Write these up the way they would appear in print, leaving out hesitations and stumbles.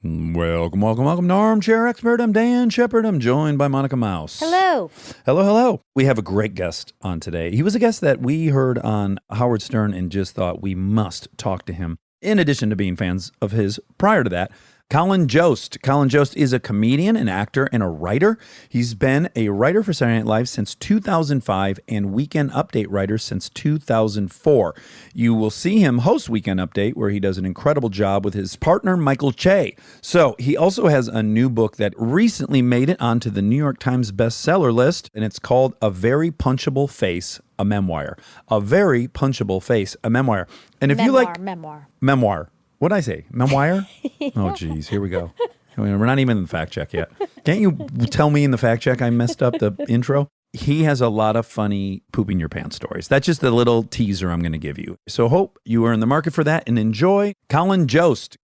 Welcome to Armchair Expert. I'm Dan Shepard. I'm joined by Monica Mouse. Hello. Hello. We have a great guest on today. He was a guest that we heard on Howard Stern and just thought we must talk to him. In addition to being fans of his prior to that, Colin Jost. Colin Jost is a comedian, an actor, and a writer. He's been a writer for Saturday Night Live since 2005 and Weekend Update writer since 2004. You will see him host Weekend Update, where he does an incredible job with his partner, Michael Che. So he also has a new book that recently made it onto the New York Times bestseller list, and it's called A Very Punchable Face, a Memoir. A Very Punchable Face, a Memoir. And if you like... Memoir. What'd I say? Memoir? Oh, geez. Here we go. We're not even in the fact check yet. Can't you tell me in the fact check I messed up the intro? He has a lot of funny pooping your pants stories. That's just the little teaser I'm going to give you. So hope you are in the market for that and enjoy Colin Jost.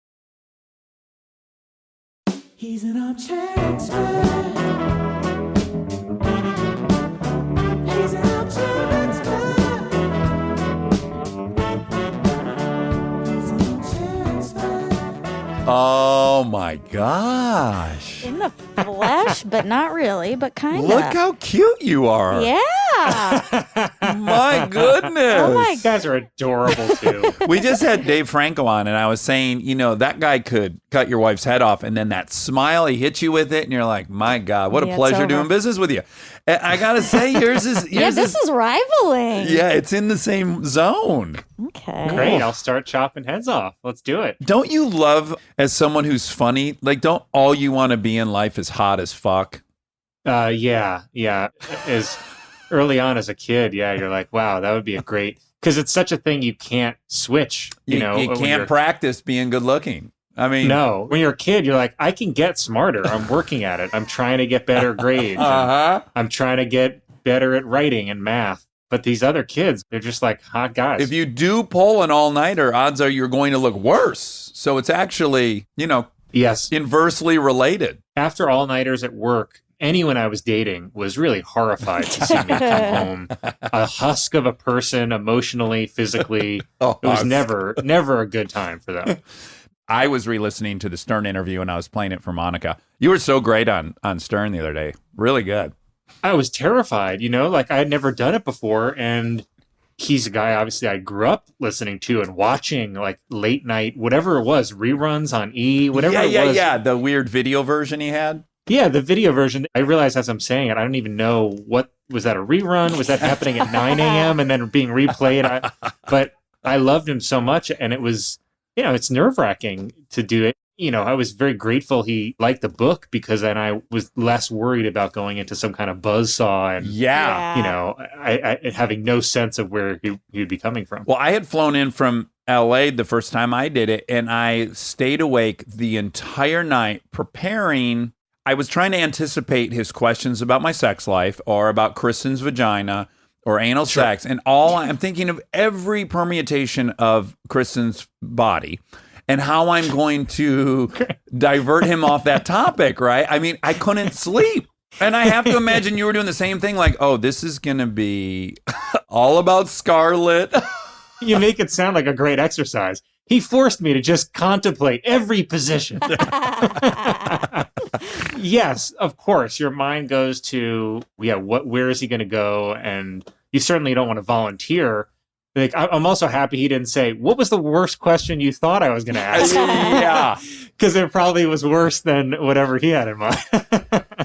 He's an armchair expert. He's an armchair expert. Oh my gosh. In the flesh, but not really, but kind of. Look how cute you are. Yeah. My goodness. Oh my You guys are adorable too. We just had Dave Franco on, and I was saying, you know, that guy could cut your wife's head off, and then that smile, he hits you with it, and you're like, my God, what a pleasure doing business with you. And I got to say, yours is... this is rivaling. Yeah, it's in the same zone. Okay. Great, I'll start chopping heads off. Let's do it. Don't you love, as someone who's funny, like, don't all you want to be in life is hot as fuck? Yeah. As early on as a kid, you're like, wow, that would be a great... Because it's such a thing you can't switch, you know. You can't practice being good looking. I mean... No. When you're a kid, you're like, I can get smarter. I'm working at it. I'm trying to get better grades. I'm trying to get better at writing and math. But these other kids, they're just like hot guys. If you do pull an all-nighter, odds are you're going to look worse. So it's actually, you know, yes, inversely related. After all-nighters at work, anyone I was dating was really horrified to see me come home. A husk of a person, emotionally, physically. It was never a good time for them. I was re-listening to the Stern interview and I was playing it for Monica. You were so great on Stern the other day. Really good. I was terrified, you know, like I had never done it before. And he's a guy, obviously, I grew up listening to and watching, like late night, whatever it was, reruns on E, whatever it was. Yeah. The weird video version he had. Yeah, the video version. I realized as I'm saying it, I don't even know what, was that a rerun? Was that happening at 9 a.m. and then being replayed? But I loved him so much. And it was, you know, it's nerve-wracking to do it. You know, I was very grateful he liked the book because then I was less worried about going into some kind of buzzsaw and, you know, I having no sense of where he would be coming from. Well, I had flown in from LA the first time I did it, and I stayed awake the entire night preparing. I was trying to anticipate his questions about my sex life or about Kristen's vagina or anal sex. And I'm thinking of every permutation of Kristen's body and how I'm going to divert him off that topic, right? I mean, I couldn't sleep. And I have to imagine you were doing the same thing, like, oh, this is going to be all about Scarlett. You make it sound like a great exercise. He forced me to just contemplate every position. Yes, of course. Your mind goes to, where is he going to go? And you certainly don't want to volunteer. Like, I'm also happy he didn't say, what was the worst question you thought I was going to ask? Yeah. Because it probably was worse than whatever he had in mind.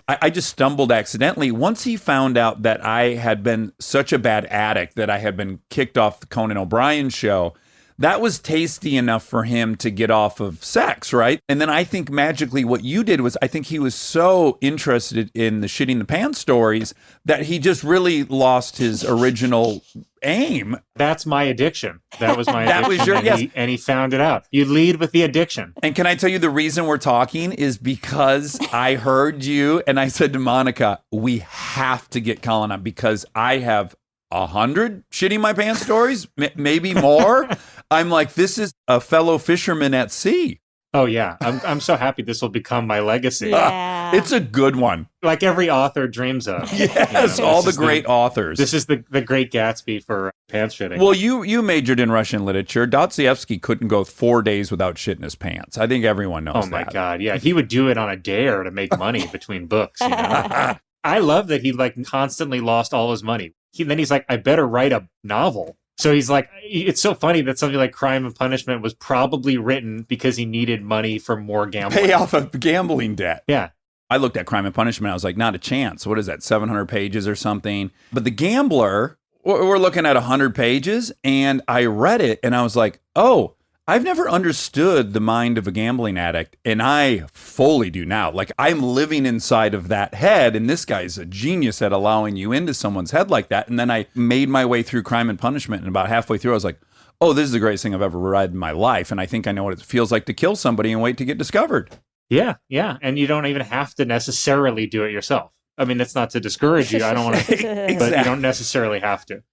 I just stumbled accidentally. Once he found out that I had been such a bad addict that I had been kicked off the Conan O'Brien show, that was tasty enough for him to get off of sex, right? And then I think magically what you did was I think he was so interested in the shitting the pants stories that he just really lost his original aim. That's my addiction. That was my addiction. That was your, yes. And he found it out. You lead with the addiction. And can I tell you the reason we're talking is because I heard you and I said to Monica, we have to get Colin on because I have 100 shitting my pants stories, maybe more. I'm like, this is a fellow fisherman at sea. Oh yeah, I'm so happy this will become my legacy. Yeah. It's a good one. Like every author dreams of. Yes, all the great authors. This is the Great Gatsby for pants shitting. Well, you majored in Russian literature. Dostoevsky couldn't go 4 days without shitting his pants. I think everyone knows that. Oh my God, yeah, he would do it on a dare to make money between books. You know? I love that he like constantly lost all his money. Then he's like, I better write a novel. So he's like, it's so funny that something like Crime and Punishment was probably written because he needed money for more gambling. Pay off a gambling debt. Yeah. I looked at Crime and Punishment. I was like, not a chance. What is that, 700 pages or something? But The Gambler, we're looking at 100 pages. And I read it and I was like, oh, I've never understood the mind of a gambling addict. And I fully do now. Like, I'm living inside of that head. And this guy's a genius at allowing you into someone's head like that. And then I made my way through Crime and Punishment. And about halfway through, I was like, oh, this is the greatest thing I've ever read in my life. And I think I know what it feels like to kill somebody and wait to get discovered. Yeah, yeah. And you don't even have to necessarily do it yourself. I mean, that's not to discourage you. I don't want to, Exactly. but you don't necessarily have to.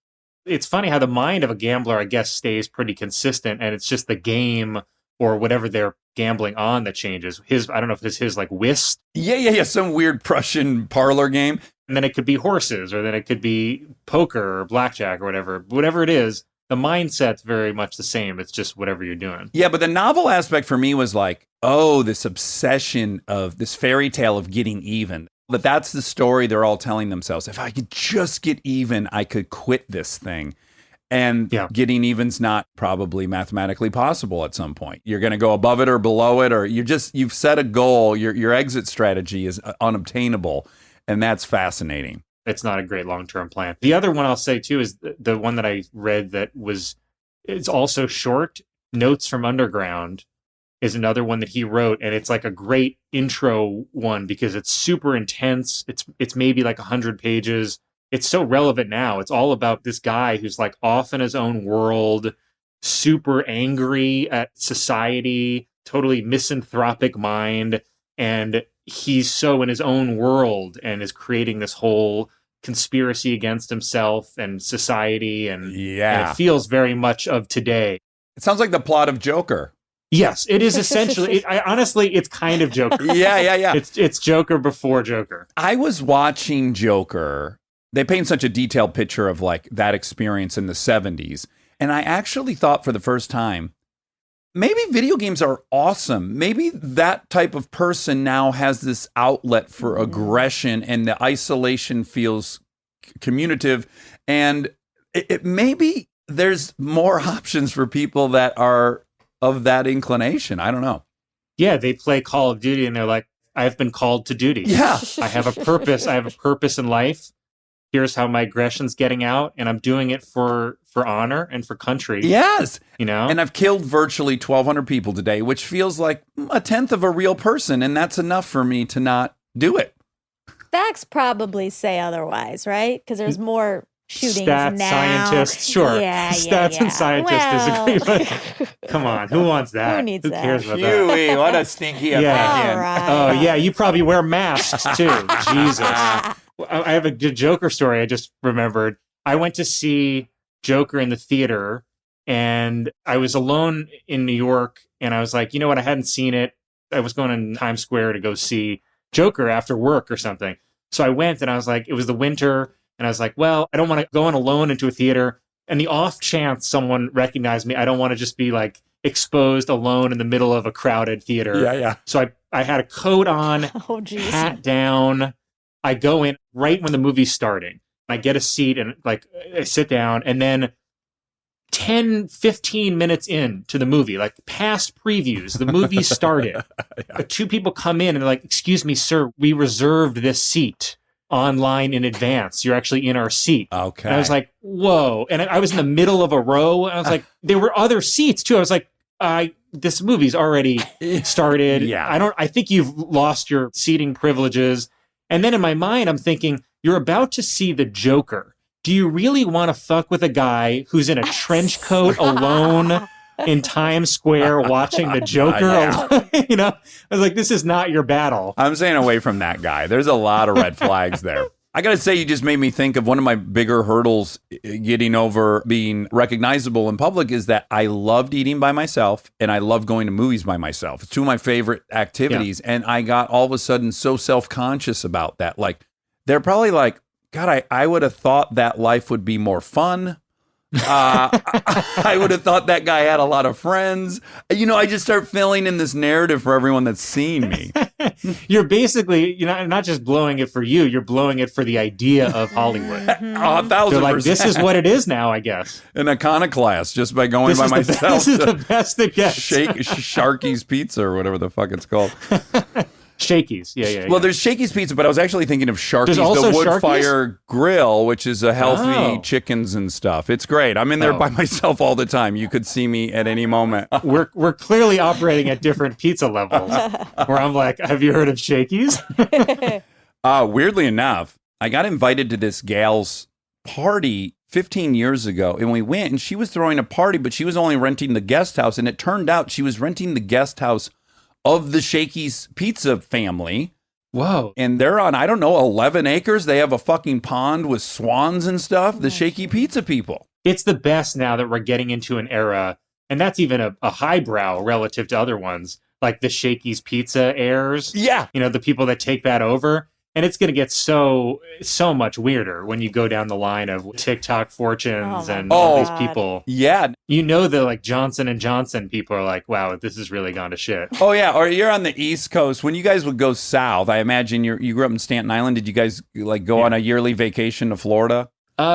It's funny how the mind of a gambler, I guess, stays pretty consistent, and it's just the game or whatever they're gambling on that changes. I don't know if it's his like whist. Yeah. Some weird Prussian parlor game. And then it could be horses, or then it could be poker or blackjack or whatever. Whatever it is, the mindset's very much the same. It's just whatever you're doing. Yeah, but the novel aspect for me was like, oh, this obsession of this fairy tale of getting even. But that's the story they're all telling themselves. If I could just get even, I could quit this thing. And getting even's not probably mathematically possible at some point. You're going to go above it or below it, or you've set a goal. Your exit strategy is unobtainable. And that's fascinating. It's not a great long-term plan. The other one I'll say too is the one that I read it's also short. Notes from Underground is another one that he wrote, and it's like a great intro one because it's super intense. It's maybe like 100 pages. It's so relevant now. It's all about this guy who's like off in his own world, super angry at society, totally misanthropic mind, and he's so in his own world and is creating this whole conspiracy against himself and society, and it feels very much of today. It sounds like the plot of Joker. Yes, it is essentially. Honestly, it's kind of Joker. Yeah. It's Joker before Joker. I was watching Joker. They paint such a detailed picture of like that experience in the 70s. And I actually thought for the first time, maybe video games are awesome. Maybe that type of person now has this outlet for aggression and the isolation feels communicative. And it maybe there's more options for people that are of that inclination. I don't know. Yeah, they play Call of Duty and they're like, I've been called to duty. Yeah. I have a purpose. I have a purpose in life. Here's how my aggression's getting out, and I'm doing it for honor and for country. Yes. You know? And I've killed virtually 1,200 people today, which feels like a tenth of a real person, and that's enough for me to not do it. Facts probably say otherwise, right? Because there's more shootings Stats, now. scientists, sure. Yeah, Stats and scientists disagree, but come on, who wants that? Who needs that? cares about that? Huey, what a stinky opinion. All right. Oh, yeah, you probably wear masks too. Jesus. I have a good Joker story I just remembered. I went to see Joker in the theater, and I was alone in New York, and I was like, you know what? I hadn't seen it. I was going in Times Square to go see Joker after work or something. So I went, and I was like, it was the winter, and I was like, well, I don't want to go in alone into a theater. And the off chance someone recognized me, I don't want to just be like exposed alone in the middle of a crowded theater. Yeah. So I had a coat on, Oh, geez. hat down. I go in right when the movie's starting. I get a seat and like I sit down, and then 10, 15 minutes into the movie, like past previews, the movie started. Two people come in and they're like, excuse me, sir, we reserved this seat online in advance. You're actually in our seat. Okay. And I was like, whoa. And I was in the middle of a row. And I was like, there were other seats too. I was like, this movie's already started. Yeah. I think you've lost your seating privileges. And then in my mind, I'm thinking, you're about to see the Joker. Do you really want to fuck with a guy who's in a trench coat alone in Times Square watching the Joker? Alone? You know, I was like, this is not your battle. I'm staying away from that guy. There's a lot of red flags there. I got to say, you just made me think of one of my bigger hurdles getting over being recognizable in public is that I loved eating by myself and I love going to movies by myself. It's two of my favorite activities. And I got all of a sudden so self-conscious about that. Like, they're probably like, God, I would have thought that life would be more fun. I would have thought that guy had a lot of friends. I just start filling in this narrative for everyone that's seeing me. You're basically, not just blowing it for you, you're blowing it for the idea of Hollywood. 1,000%. You're like, this is what it is now, I guess. An iconoclast just by going by myself. This is the best it gets. Sharky's Pizza or whatever the fuck it's called. Shakey's. Yeah. Well, there's Shakey's Pizza, but I was actually thinking of Sharky's, the wood fire grill, which is a healthy chickens and stuff. It's great. I'm in there by myself all the time. You could see me at any moment. We're clearly operating at different pizza levels. Where I'm like, have you heard of Shakey's? Weirdly enough, I got invited to this gal's party 15 years ago, and we went, and she was throwing a party, but she was only renting the guest house, and it turned out she was renting the guest house of the Shakey's Pizza family. Whoa. And they're on, 11 acres. They have a fucking pond with swans and stuff. The Shaky Pizza people. It's the best now that we're getting into an era, and that's even a highbrow relative to other ones, like the Shakey's Pizza heirs. Yeah. The people that take that over. And it's going to get so much weirder when you go down the line of TikTok fortunes and all these people. Yeah. The like Johnson & Johnson people are like, wow, this has really gone to shit. Oh, yeah. Or you're on the East Coast. When you guys would go south, I imagine you grew up in Staten Island. Did you guys go on a yearly vacation to Florida?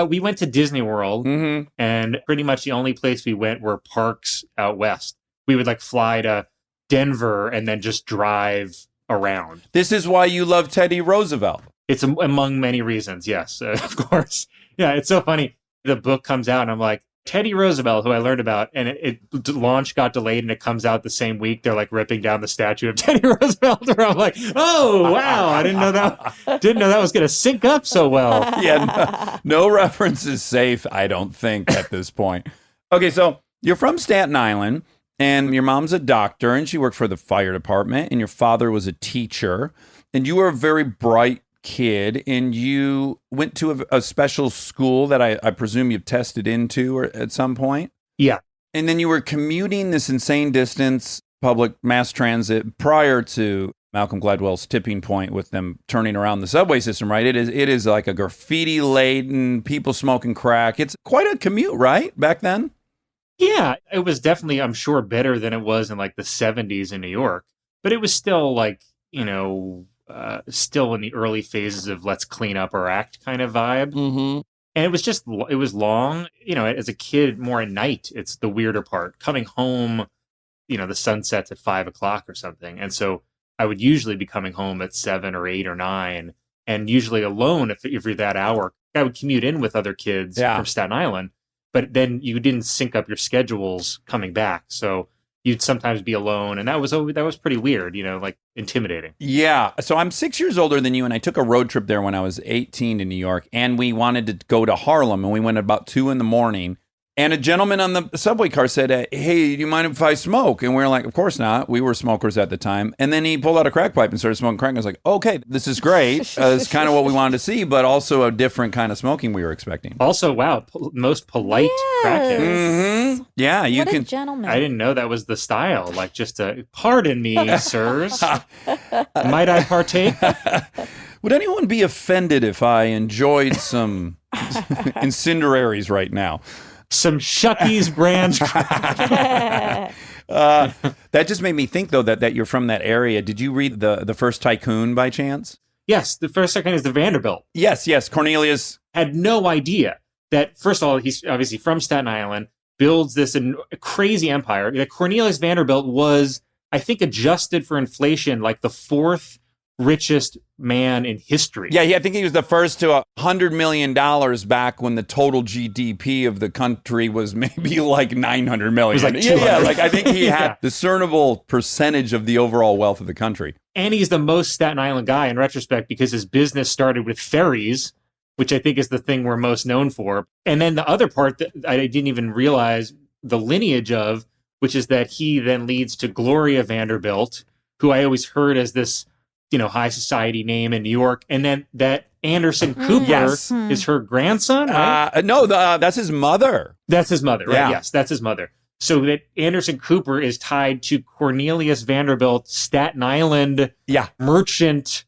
We went to Disney World, and pretty much the only place we went were parks out west. We would fly to Denver and then just drive around. This is why you love Teddy Roosevelt. It's among many reasons, yes, of course. Yeah, it's so funny. The book comes out and I'm like, Teddy Roosevelt, who I learned about, and it launch got delayed and it comes out the same week. They're ripping down the statue of Teddy Roosevelt. Where I'm like, oh, wow, I didn't know that was going to sync up so well. Yeah, no reference is safe, I don't think, at this point. Okay, so you're from Staten Island. And your mom's a doctor, and she worked for the fire department, and your father was a teacher, and you were a very bright kid, and you went to a special school that I presume you've tested into at some point? Yeah. And then you were commuting this insane distance, public mass transit, prior to Malcolm Gladwell's tipping point with them turning around the subway system, right? It is like a graffiti-laden, people smoking crack. It's quite a commute, right, back then? Yeah, it was definitely, I'm sure, better than it was in the 70s in New York. But it was still still in the early phases of let's clean up our act kind of vibe. Mm-hmm. And it was long, as a kid, more at night. It's the weirder part. Coming home, the sun sets at 5 o'clock or something. And so I would usually be coming home at 7 or 8 or 9, and usually alone if you're that hour. I would commute in with other kids from Staten Island. But then you didn't sync up your schedules coming back. So you'd sometimes be alone. And that was pretty weird, intimidating. Yeah. So I'm 6 years older than you. And I took a road trip there when I was 18 to New York. And we wanted to go to Harlem. And we went at about 2 a.m. And a gentleman on the subway car said, hey, do you mind if I smoke? And we were like, of course not. We were smokers at the time. And then he pulled out a crack pipe and started smoking crack. And I was like, okay, this is great. It's kind of what we wanted to see, but also a different kind of smoking we were expecting. Also, wow, most polite crackhead. Mm-hmm. Yeah, you what can. A gentleman. I didn't know that was the style. Pardon me, sirs. Might I partake? Would anyone be offended if I enjoyed some incendiaries right now? Some Shucky's brand. That just made me think, though, that you're from that area. Did you read the first Tycoon by chance? Yes, the first Tycoon is the Vanderbilt. Yes. Cornelius had no idea that, first of all, he's obviously from Staten Island, builds this crazy empire. Cornelius Vanderbilt was, I think, adjusted for inflation, the fourth richest man in history. Yeah, I think he was the first to $100 million back when the total GDP of the country was maybe $900 million. It was I think he had discernible percentage of the overall wealth of the country. And he's the most Staten Island guy in retrospect because his business started with ferries, which I think is the thing we're most known for. And then the other part that I didn't even realize the lineage of, which is that he then leads to Gloria Vanderbilt, who I always heard as this high society name in New York. And then that Anderson Cooper Yes. is her grandson, right? No, that's his mother. That's his mother, right? Yeah. Yes, that's his mother. So that Anderson Cooper is tied to Cornelius Vanderbilt, Staten Island Yeah. merchant,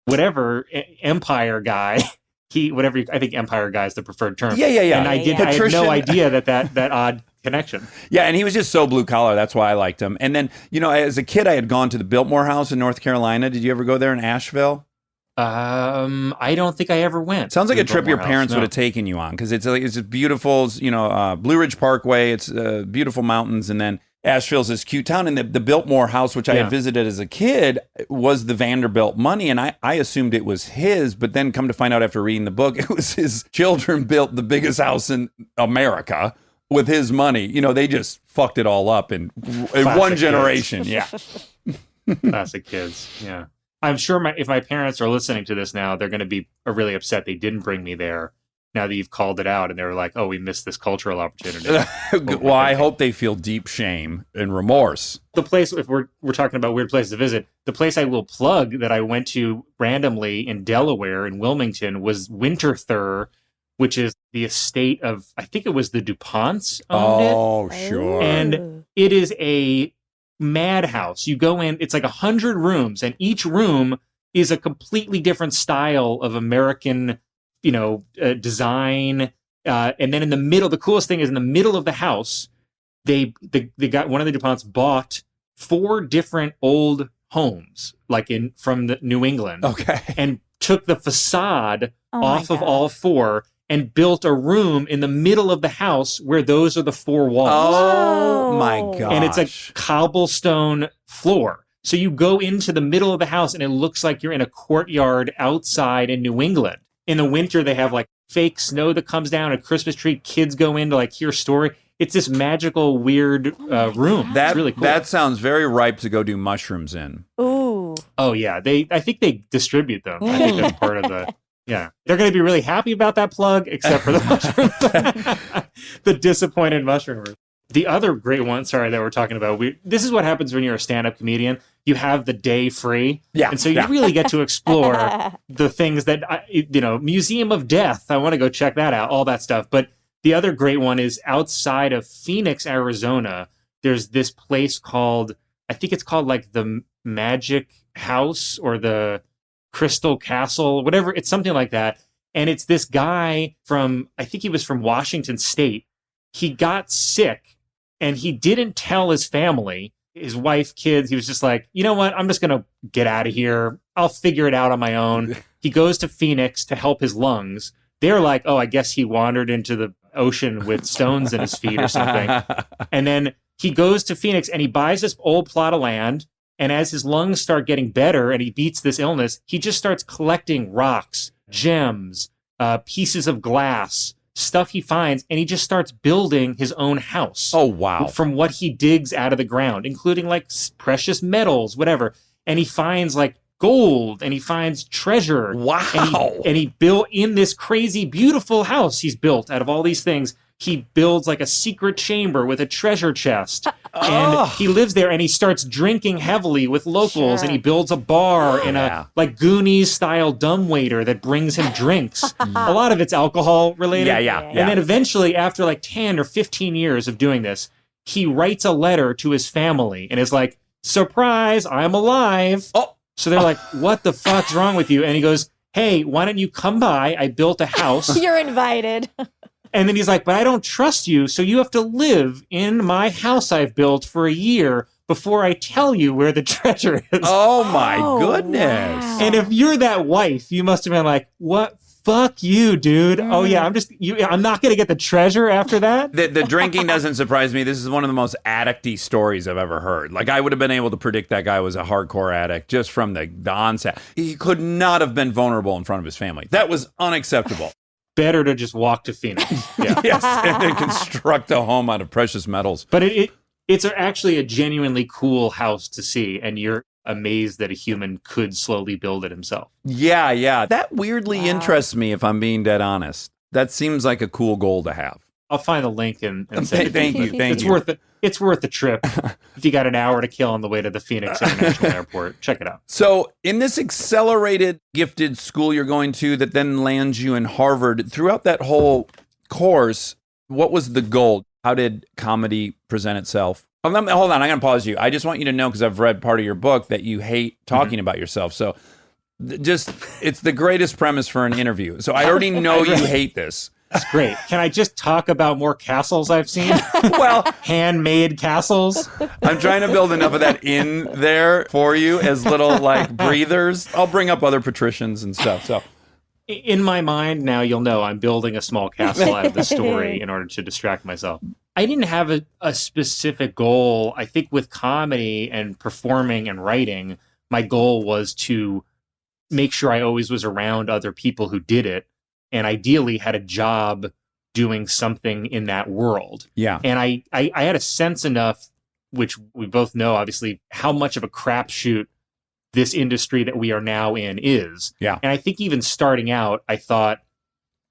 whatever, empire guy. I think empire guy is the preferred term. Yeah. And I had Patrician. no idea that odd connection. Yeah, and he was just so blue collar. That's why I liked him. And then, as a kid, I had gone to the Biltmore House in North Carolina. Did you ever go there in Asheville? I don't think I ever went. Sounds like to a trip your Biltmore parents House, would no. have taken you on because it's a beautiful, Blue Ridge Parkway. It's beautiful mountains, and then Asheville's this cute town. And the Biltmore House, which I Yeah. had visited as a kid, was the Vanderbilt money, and I assumed it was his. But then come to find out after reading the book, it was his children built the biggest house in America with his money. They just fucked it all up in one kids. generation. Yeah. Classic kids. Yeah. I'm sure if my parents are listening to this now, they're going to be really upset they didn't bring me there now that you've called it out. And they're like, oh, we missed this cultural opportunity. Well, I hope they feel deep shame and remorse. The place, if we're talking about weird places to visit, the place I will plug that I went to randomly in Delaware, in Wilmington, was Winterthur, which is the estate of, I think it was the DuPonts owned it. Oh, sure. And it is a madhouse. You go in, it's like 100 rooms, and each room is a completely different style of American, design. And then in the middle, the coolest thing is in the middle of the house, they got one of the DuPonts bought 4 different old homes, like from the New England, Okay. and took the facade Oh my off of God. all 4 and built a room in the middle of the house where those are the 4 walls. Oh, Whoa. my God. And it's a cobblestone floor. So you go into the middle of the house and it looks like you're in a courtyard outside in New England. In the winter, they have like fake snow that comes down, a Christmas tree. Kids go in to like hear a story. It's this magical, weird room. That It's really cool. That sounds very ripe to go do mushrooms in. Ooh. Oh, yeah. I think they distribute them. I think that's part of the... Yeah. They're going to be really happy about that plug, except for the mushroom. The disappointed mushroomers. The other great one, sorry, that we're talking about, this is what happens when you're a stand-up comedian. You have the day free. Yeah, And so you yeah. really get to explore the things that, Museum of Death. I want to go check that out, all that stuff. But the other great one is outside of Phoenix, Arizona, there's this place called, I think it's called like the Magic House or the Crystal Castle, whatever. It's something like that. And it's this guy I think he was from Washington State. He got sick and he didn't tell his family, his wife, kids. He was just like, you know what? I'm just going to get out of here. I'll figure it out on my own. He goes to Phoenix to help his lungs. They're like, oh, I guess he wandered into the ocean with stones in his feet or something. And then he goes to Phoenix and he buys this old plot of land. And as his lungs start getting better and he beats this illness, he just starts collecting rocks, gems, pieces of glass, stuff he finds, and he just starts building his own house. Oh, wow. From what he digs out of the ground, including like precious metals, whatever. And he finds like gold and he finds treasure. Wow. And he built in this crazy, beautiful house he's built out of all these things. He builds like a secret chamber with a treasure chest. And he lives there and he starts drinking heavily with locals. Sure. And he builds a bar and Yeah. a like Goonies style dumbwaiter that brings him drinks. A lot of it's alcohol related. Yeah. And then eventually, after like 10 or 15 years of doing this, he writes a letter to his family and is like, surprise, I'm alive. Oh. So they're like, what the fuck's wrong with you? And he goes, hey, why don't you come by? I built a house. You're invited. And then he's like, but I don't trust you, so you have to live in my house I've built for a year before I tell you where the treasure is. Oh, my Oh, goodness. wow. And if you're that wife, you must have been like, what? Fuck you, dude. Oh, yeah, I'm not going to get the treasure after that. The drinking doesn't surprise me. This is one of the most addict-y stories I've ever heard. Like, I would have been able to predict that guy was a hardcore addict just from the onset. He could not have been vulnerable in front of his family. That was unacceptable. Better to just walk to Phoenix. Yeah. Yes, and then construct a home out of precious metals. But it's actually a genuinely cool house to see, and you're amazed that a human could slowly build it himself. Yeah. That weirdly Wow. interests me, if I'm being dead honest. That seems like a cool goal to have. I'll find the link and send it. Thank you. Thank It's you. worth it. It's worth the trip. If you got an hour to kill on the way to the Phoenix International Airport, check it out. So, in this accelerated gifted school you're going to that then lands you in Harvard, throughout that whole course, what was the goal? How did comedy present itself? Hold on, I'm going to pause you. I just want you to know, because I've read part of your book, that you hate talking about yourself. So, it's the greatest premise for an interview. So, I already know you hate this. That's great. Can I just talk about more castles I've seen? Well, Handmade castles. I'm trying to build enough of that in there for you as little like breathers. I'll bring up other patricians and stuff. So, In my mind, now you'll know I'm building a small castle out of the story in order to distract myself. I didn't have a specific goal. I think with comedy and performing and writing, my goal was to make sure I always was around other people who did it, and ideally had a job doing something in that world. yeah. And I had a sense enough, which we both know, obviously, how much of a crapshoot this industry that we are now in is. Yeah. And I think even starting out, I thought,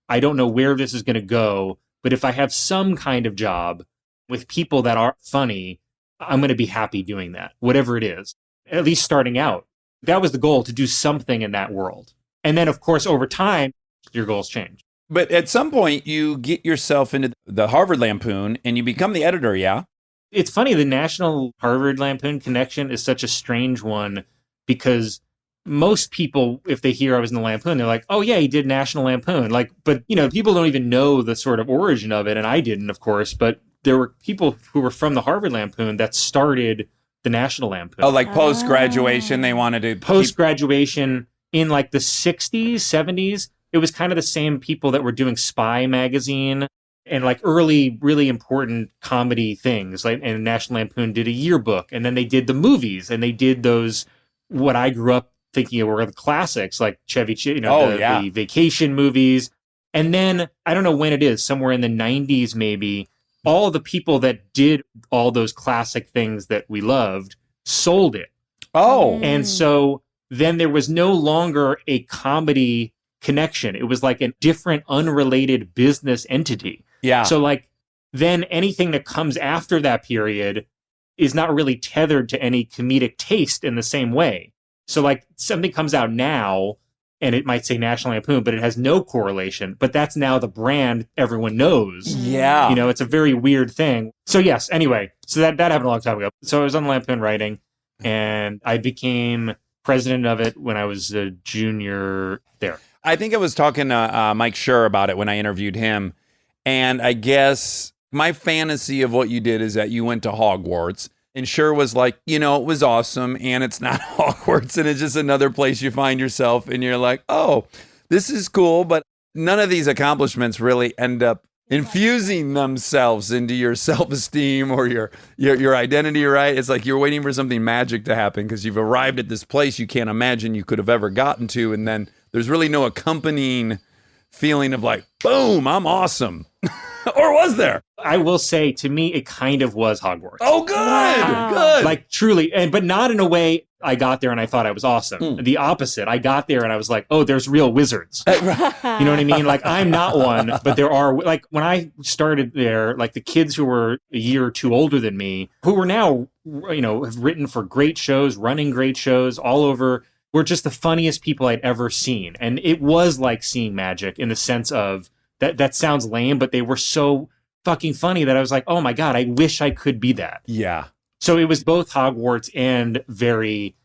I don't know where this is going to go, but if I have some kind of job with people that are funny, I'm going to be happy doing that, whatever it is, at least starting out. That was the goal, to do something in that world. And then, of course, over time, your goals change. But at some point, you get yourself into the Harvard Lampoon and you become the editor, yeah? It's funny, the National Harvard Lampoon connection is such a strange one, because most people, if they hear I was in the Lampoon, they're like, oh yeah, he did National Lampoon. Like, but people don't even know the sort of origin of it. And I didn't, of course, but there were people who were from the Harvard Lampoon that started the National Lampoon. Oh, like post-graduation, they wanted to... Post-graduation in like the 60s, 70s, it was kind of the same people that were doing Spy magazine and like early, really important comedy things. Like, and National Lampoon did a yearbook, and then they did the movies, and they did those, what I grew up thinking were the classics, like Chevy, the vacation movies. And then, I don't know when it is, somewhere in the 90s maybe, all the people that did all those classic things that we loved sold it. Oh. And so then there was no longer a comedy connection. It was like a different, unrelated business entity. Yeah. So like then anything that comes after that period is not really tethered to any comedic taste in the same way. So like something comes out now and it might say National Lampoon, but it has no correlation. But that's now the brand everyone knows. Yeah. It's a very weird thing. So yes, anyway, so that happened a long time ago. So I was on Lampoon writing, and I became president of it when I was a junior there. I think I was talking to Mike Schur about it when I interviewed him. And I guess my fantasy of what you did is that you went to Hogwarts. And Schur was like, it was awesome. And it's not Hogwarts. And it's just another place you find yourself. And you're like, oh, this is cool. But none of these accomplishments really end up infusing themselves into your self-esteem or your identity, right? It's like you're waiting for something magic to happen because you've arrived at this place you can't imagine you could have ever gotten to. And then there's really no accompanying feeling of like, boom, I'm awesome. Or was there? I will say, to me, it kind of was Hogwarts. Oh, good. Wow. Good. Like truly, but not in a way I got there and I thought I was awesome. The opposite. I got there and I was like, oh, there's real wizards. You know what I mean? Like, I'm not one, but there are, like, when I started there, like the kids who were a year or two older than me, who were now, have written for great shows, running great shows all over, were just the funniest people I'd ever seen. And it was like seeing magic in the sense of, that sounds lame, but they were so fucking funny that I was like, oh my God, I wish I could be that. Yeah. So it was both Hogwarts and very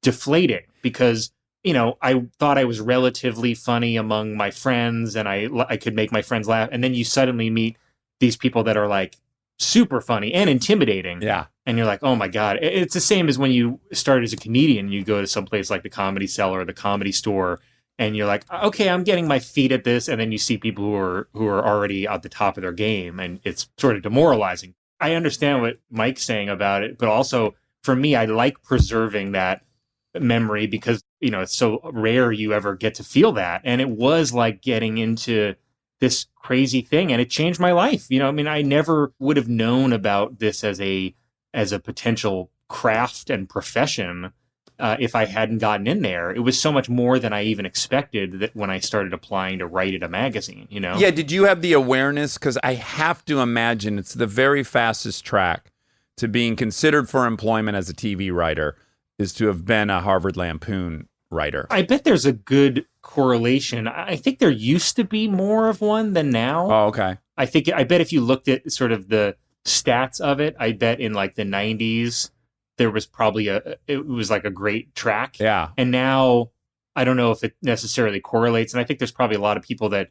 deflating because, I thought I was relatively funny among my friends and I could make my friends laugh. And then you suddenly meet these people that are like super funny and intimidating. Yeah. And you're like, oh my God. It's the same as when you start as a comedian, you go to some place like the Comedy Cellar or the Comedy Store, and you're like, okay, I'm getting my feet at this. And then you see people who are already at the top of their game, and it's sort of demoralizing. I understand what Mike's saying about it, but also for me, I like preserving that memory because, it's so rare you ever get to feel that. And it was like getting into this crazy thing, and it changed my life. I never would have known about this as a potential craft and profession if I hadn't gotten in there. It was so much more than I even expected that when I started applying to write at a magazine, you know? Yeah, did you have the awareness? Because I have to imagine it's the very fastest track to being considered for employment as a TV writer is to have been a Harvard Lampoon writer. I bet there's a good correlation. I think there used to be more of one than now. Oh, okay. I bet if you looked at sort of the stats of it, I bet in like the 90s, there was probably it was like a great track. Yeah. And now I don't know if it necessarily correlates. And I think there's probably a lot of people that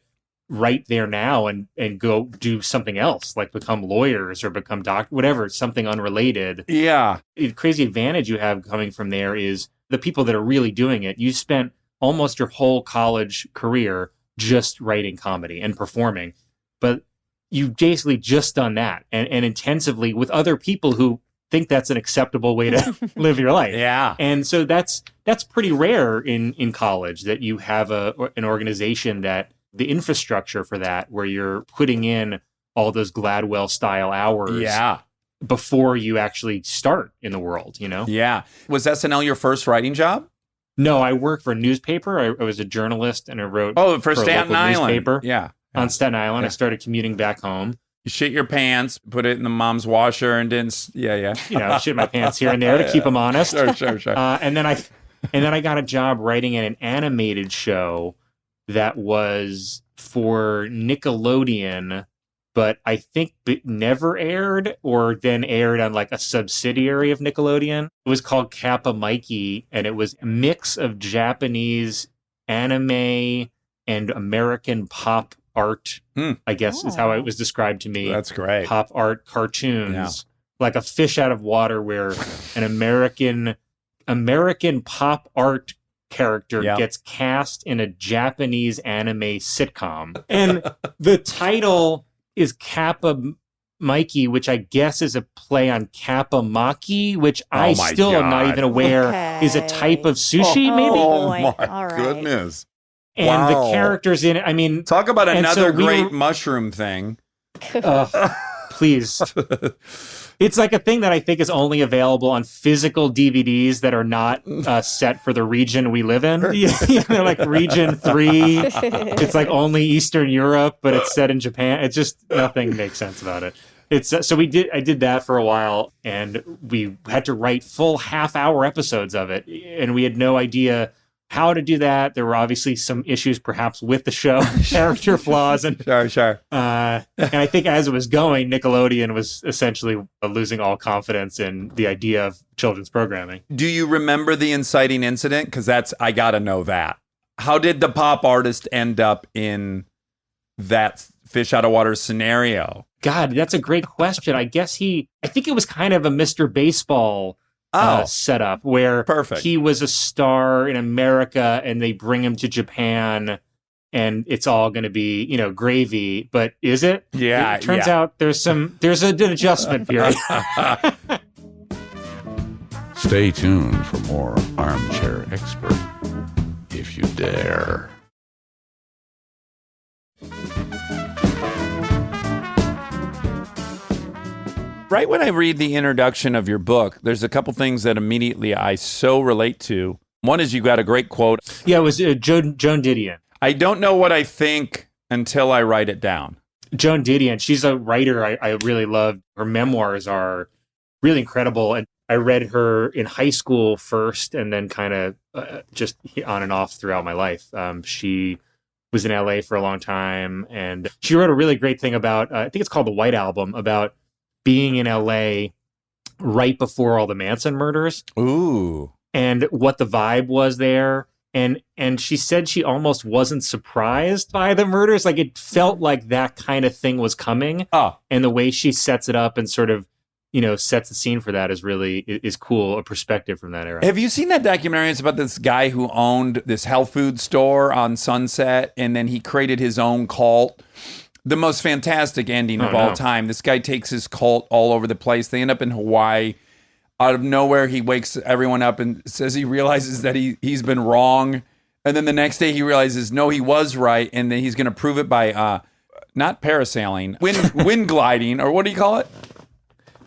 write there now and go do something else, like become lawyers or become whatever, something unrelated. Yeah. The crazy advantage you have coming from there is the people that are really doing it. You spent almost your whole college career just writing comedy and performing, but you've basically just done that and intensively with other people who think that's an acceptable way to live your life. Yeah. And so that's pretty rare in college that you have an organization that the infrastructure for that, where you're putting in all those Gladwell style hours. Yeah. Before you actually start in the world, you know? Yeah. Was SNL your first writing job? No, I worked for a newspaper. I was a journalist and I wrote for a Staten local Island. newspaper Yeah. on Staten Island. Yeah. I started commuting back home. You shit your pants, put it in the mom's washer, and didn't. Yeah. You know, shit my pants here and there to keep them honest. Sure. And then I got a job writing in an animated show that was for Nickelodeon, but I think it never aired or then aired on like a subsidiary of Nickelodeon. It was called Kappa Mikey, and it was a mix of Japanese anime and American pop art, I guess is how it was described to me. That's great. Pop art cartoons, like a fish out of water where an American pop art character gets cast in a Japanese anime sitcom. And the title is Kappa Mikey, which I guess is a play on Kappa Maki, which I still am not even aware is a type of sushi, maybe? Oh, my All right. goodness. And the characters in it, I mean... Talk about and another so we great were- mushroom thing. Please. It's like a thing that I think is only available on physical DVDs that are not set for the region we live in. They're like region 3. It's like only Eastern Europe, but it's set in Japan. It's just nothing makes sense about it. It's so I did that for a while, and we had to write full half-hour episodes of it, and we had no idea how to do that. There were obviously some issues perhaps with the show, character flaws. And, Sure. and I think as it was going, Nickelodeon was essentially losing all confidence in the idea of children's programming. Do you remember the inciting incident? Because I got to know that. How did the pop artist end up in that fish out of water scenario? God, that's a great question. I think it was kind of a Mr. Baseball setup where he was a star in America and they bring him to Japan and it's all going to be, gravy. But is it? Yeah. It turns out there's an adjustment period. Stay tuned for more Armchair Expert, if you dare. Right when I read the introduction of your book, there's a couple things that immediately I so relate to. One is you got a great quote. Yeah, it was Joan Didion. I don't know what I think until I write it down. Joan Didion, she's a writer I really love. Her memoirs are really incredible. And I read her in high school first and then kind of just on and off throughout my life. She was in LA for a long time. And she wrote a really great thing about, I think it's called The White Album, about being in LA right before all the Manson murders. Ooh. And what the vibe was there. And she said she almost wasn't surprised by the murders. Like it felt like that kind of thing was coming. Oh. And the way she sets it up and sort of, sets the scene for that is cool, a perspective from that era. Have you seen that documentary? It's about this guy who owned this health food store on Sunset, and then he created his own cult. The most fantastic ending of all time. This guy takes his cult all over the place. They end up in Hawaii. Out of nowhere, he wakes everyone up and says he realizes that he's been wrong. And then the next day he realizes, no, he was right. And then he's going to prove it by not parasailing, wind gliding, or what do you call it?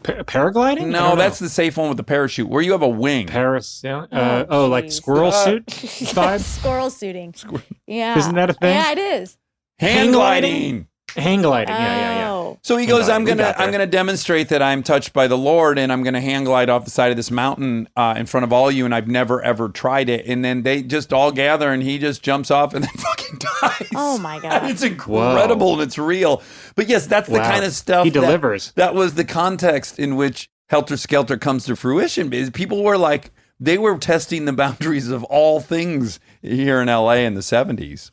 Paragliding? I No, don't know. that's the safe one with the parachute, where you have a wing. Parasailing? Oh, like jeez. squirrel suit Yes, vibe? squirrel suiting. Yeah. Isn't that a thing? Yeah, it is. Hang gliding. Hang gliding. Yeah. Oh. So he Hang goes, gliding. We got I'm there. gonna demonstrate that I'm touched by the Lord, and I'm gonna hang glide off the side of this mountain in front of all you, and I've never ever tried it. And then they just all gather, and he just jumps off and then fucking dies. Oh my God. It's incredible and it's real. But yes, that's the Wow. kind of stuff He delivers. That was the context in which Helter Skelter comes to fruition. Because people were like, they were testing the boundaries of all things here in LA in the 70s.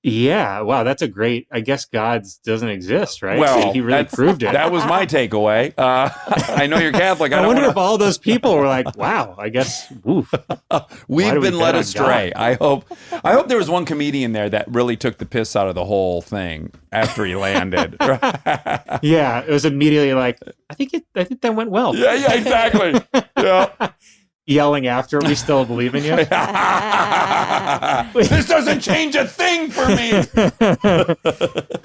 Yeah. Wow. That's a great. I guess God doesn't exist, right? Well, He really proved it. That was my takeaway. I know you're Catholic. I don't wonder wanna- if all those people were like, "Wow, I guess." Woof. Why We've do we been led bet on astray. God? I hope there was one comedian there that really took the piss out of the whole thing after he landed. Yeah. It was immediately like, I think that went well. yeah, exactly. Yeah. Yelling after, we still believe in you. This doesn't change a thing for me.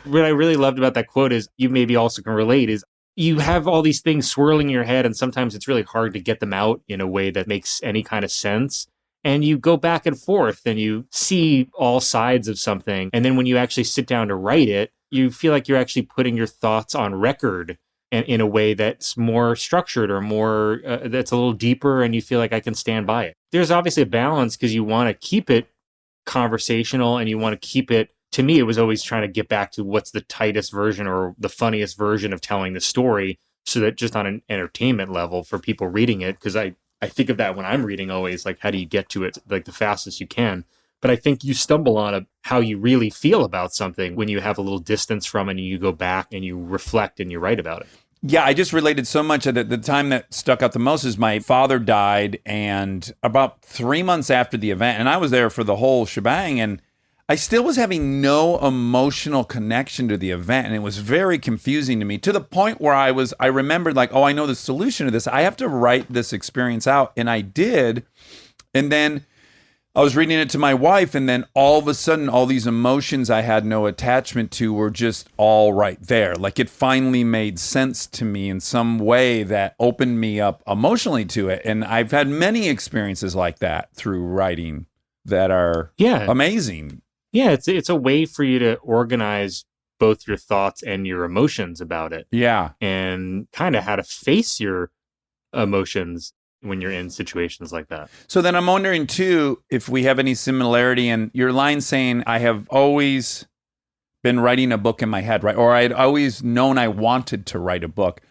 What I really loved about that quote is, you maybe also can relate, is you have all these things swirling in your head, and sometimes it's really hard to get them out in a way that makes any kind of sense. And you go back and forth and you see all sides of something. And then when you actually sit down to write it, you feel like you're actually putting your thoughts on record in a way that's more structured or more, that's a little deeper, and you feel like I can stand by it. There's obviously a balance because you want to keep it conversational and you want to keep it, to me, it was always trying to get back to what's the tightest version or the funniest version of telling the story, so that just on an entertainment level for people reading it, because I think of that when I'm reading always, like, how do you get to it like the fastest you can? But I think you stumble on how you really feel about something when you have a little distance from it and you go back and you reflect and you write about it. Yeah, I just related so much at the time that stuck out the most is my father died, and about 3 months after the event, and I was there for the whole shebang, and I still was having no emotional connection to the event, and it was very confusing to me, to the point where I remembered, like, oh, I know the solution to this. I have to write this experience out, and I did. And then I was reading it to my wife, and then all of a sudden, all these emotions I had no attachment to were just all right there. Like, it finally made sense to me in some way that opened me up emotionally to it. And I've had many experiences like that through writing that are amazing. Yeah, it's a way for you to organize both your thoughts and your emotions about it. Yeah. And kind of how to face your emotions when you're in situations like that. So then I'm wondering, too, if we have any similarity in your line saying, I have always been writing a book in my head, right? Or I'd always known I wanted to write a book.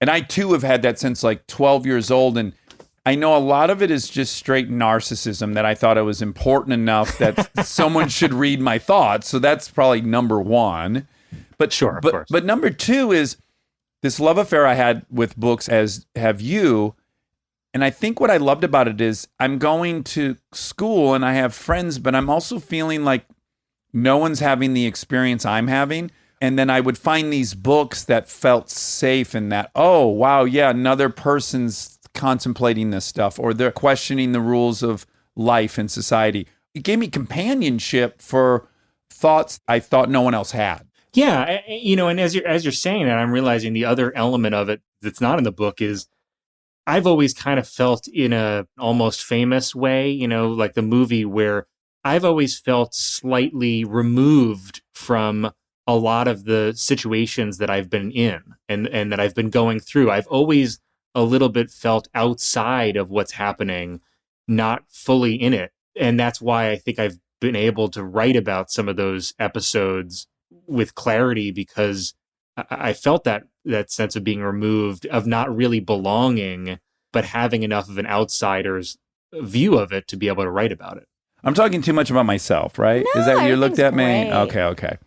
And I, too, have had that since like 12 years old. And I know a lot of it is just straight narcissism, that I thought it was important enough that someone should read my thoughts. So that's probably number one. But sure, of course. But number two is this love affair I had with books, as have you. And I think what I loved about it is I'm going to school and I have friends, but I'm also feeling like no one's having the experience I'm having. And then I would find these books that felt safe, and that, oh, wow, yeah, another person's contemplating this stuff, or they're questioning the rules of life and society. It gave me companionship for thoughts I thought no one else had. Yeah, and as you're saying that, I'm realizing the other element of it that's not in the book is, I've always kind of felt in a almost Famous way, like the movie, where I've always felt slightly removed from a lot of the situations that I've been in and that I've been going through. I've always a little bit felt outside of what's happening, not fully in it. And that's why I think I've been able to write about some of those episodes with clarity, because I felt that sense of being removed, of not really belonging, but having enough of an outsider's view of it to be able to write about it. I'm talking too much about myself, right? No, Is that you looked at everything's me? great. Okay.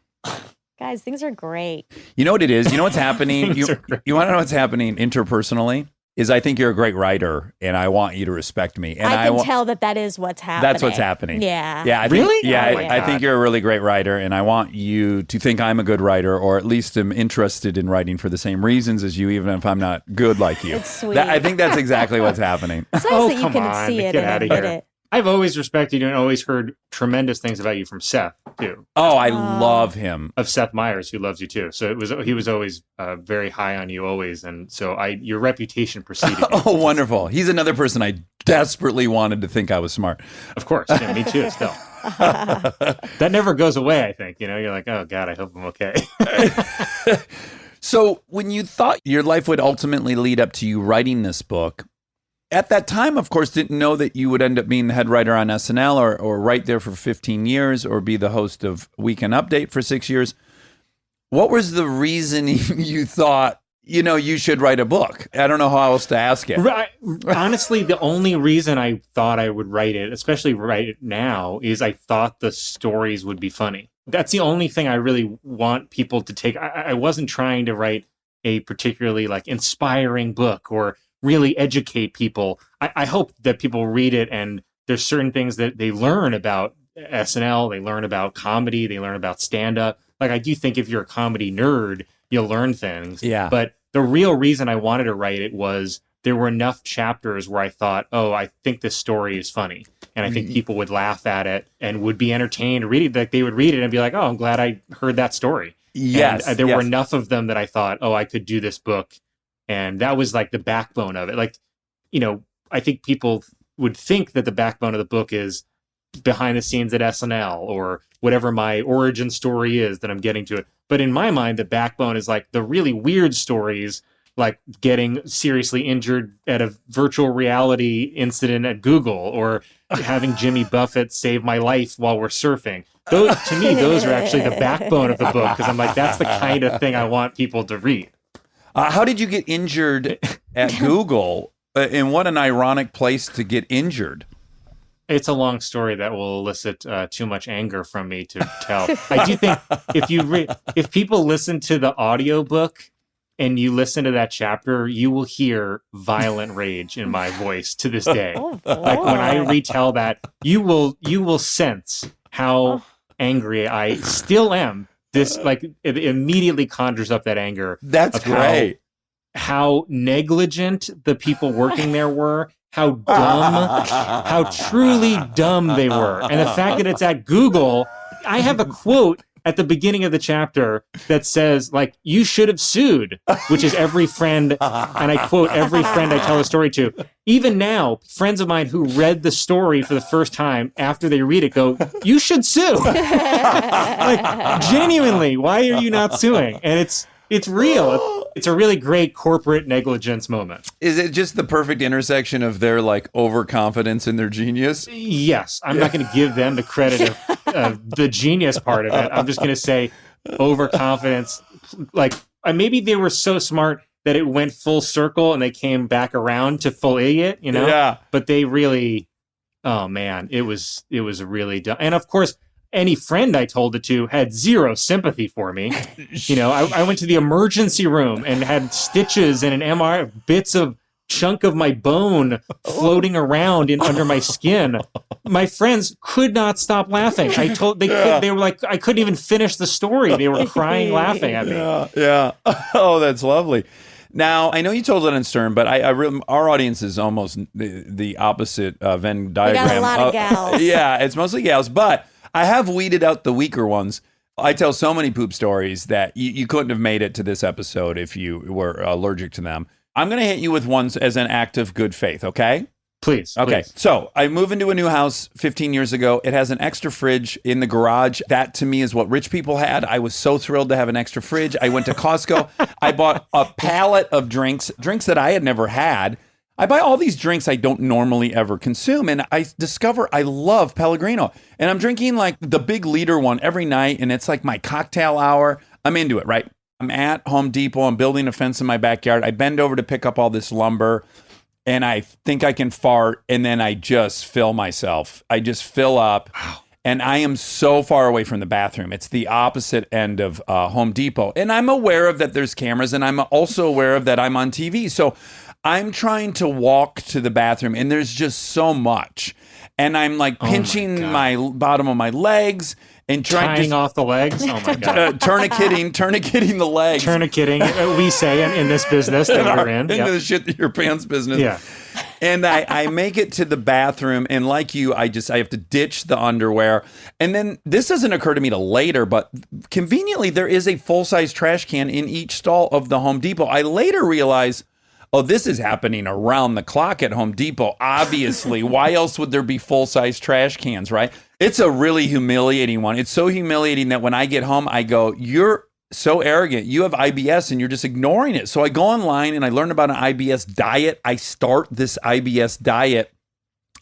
Guys, things are great. You know what it is? You know what's happening? Things are great. You want to know what's happening interpersonally? Is I think you're a great writer, and I want you to respect me. And I can tell that is what's happening. That's what's happening. Yeah. Yeah. I Really? Think, yeah. Oh my I think God. you're a really great writer, and I want you to think I'm a good writer, or at least am interested in writing for the same reasons as you, even if I'm not good like you. It's sweet. I think that's exactly what's happening. It's nice Oh, that you come can on, see it get and outta admit here. it. I've always respected you and always heard tremendous things about you from Seth too. Oh, I love him. Of Seth Meyers, who loves you too. So he was always very high on you always, and so your reputation preceded you. Oh, wonderful. He's another person I desperately wanted to think I was smart. Of course, yeah, me too. Still, that never goes away. I think you're like, oh God, I hope I'm okay. So when you thought your life would ultimately lead up to you writing this book, at that time, of course, didn't know that you would end up being the head writer on SNL or write there for 15 years or be the host of Weekend Update for 6 years. What was the reasoning you thought, you should write a book? I don't know how else to ask it. Right. Honestly, the only reason I thought I would write it, especially write it now, is I thought the stories would be funny. That's the only thing I really want people to take. I wasn't trying to write a particularly inspiring book or really educate people. I hope that people read it and there's certain things that they learn about SNL, they learn about comedy, they learn about stand-up. I do think if you're a comedy nerd, you'll learn things. Yeah. But the real reason I wanted to write it was there were enough chapters where I thought, oh, I think this story is funny. And I think people would laugh at it and would be entertained reading it. They would read it and be like, oh, I'm glad I heard that story. Yes. And there were enough of them that I thought, oh, I could do this book. And that was the backbone of it. I think people would think that the backbone of the book is behind the scenes at SNL or whatever my origin story is that I'm getting to it. But in my mind, the backbone is the really weird stories, like getting seriously injured at a virtual reality incident at Google or having Jimmy Buffett save my life while we're surfing. To me, those are actually the backbone of the book because I'm that's the kind of thing I want people to read. How did you get injured at Google? And what an ironic place to get injured. It's a long story that will elicit too much anger from me to tell. I do think if people listen to the audiobook and you listen to that chapter, you will hear violent rage in my voice to this day. Oh, When I retell that, you will sense how angry I still am. This it immediately conjures up that anger. That's great. How negligent the people working there were, how dumb, how truly dumb they were. And the fact that it's at Google, I have a quote at the beginning of the chapter that says, you should have sued, which is every friend, and I quote every friend I tell the story to. Even now, friends of mine who read the story for the first time, after they read it, go, you should sue. Genuinely, why are you not suing? And it's real. It's a really great corporate negligence moment. Is it just the perfect intersection of their overconfidence in their genius? Yes. I'm not going to give them the credit of the genius part of it. I'm just going to say overconfidence. Maybe they were so smart that it went full circle and they came back around to full idiot, Yeah. But they really, oh man, it was really dumb. And of course, any friend I told it to had zero sympathy for me. I went to the emergency room and had stitches and an MRI, bits of chunk of my bone floating around under my skin. My friends could not stop laughing. They were like, I couldn't even finish the story. They were crying, laughing at me. Yeah. Oh, that's lovely. Now, I know you told it on Stern, but our audience is almost the opposite Venn diagram. We got a lot of gals. Yeah, it's mostly gals, but I have weeded out the weaker ones. I tell so many poop stories that you couldn't have made it to this episode if you were allergic to them. I'm going to hit you with ones as an act of good faith, okay? Please. Okay, please. so I moved into a new house 15 years ago. It has an extra fridge in the garage. That, to me, is what rich people had. I was so thrilled to have an extra fridge. I went to Costco. I bought a pallet of drinks that I had never had. I buy all these drinks I don't normally ever consume, and I discover I love Pellegrino. And I'm drinking the big liter one every night, and it's my cocktail hour. I'm into it, right? I'm at Home Depot. I'm building a fence in my backyard. I bend over to pick up all this lumber, and I think I can fart, and then I just fill myself. I just fill up, and I am so far away from the bathroom. It's the opposite end of Home Depot. And I'm aware of that there's cameras, and I'm also aware of that I'm on TV. So I'm trying to walk to the bathroom, and there's just so much. And I'm pinching my bottom of my legs and tying off the legs. Oh my God. Tourniqueting the legs. Tourniqueting, we say in this business that we're in. Into the shit that your pants business. Yeah. And I make it to the bathroom, and like you, I have to ditch the underwear. And then this doesn't occur to me till later, but conveniently there is a full-size trash can in each stall of the Home Depot. I later realize, oh, this is happening around the clock at Home Depot. Obviously, why else would there be full-size trash cans, right? It's a really humiliating one. It's so humiliating that when I get home, I go, you're so arrogant. You have IBS and you're just ignoring it. So I go online and I learn about an IBS diet. I start this IBS diet.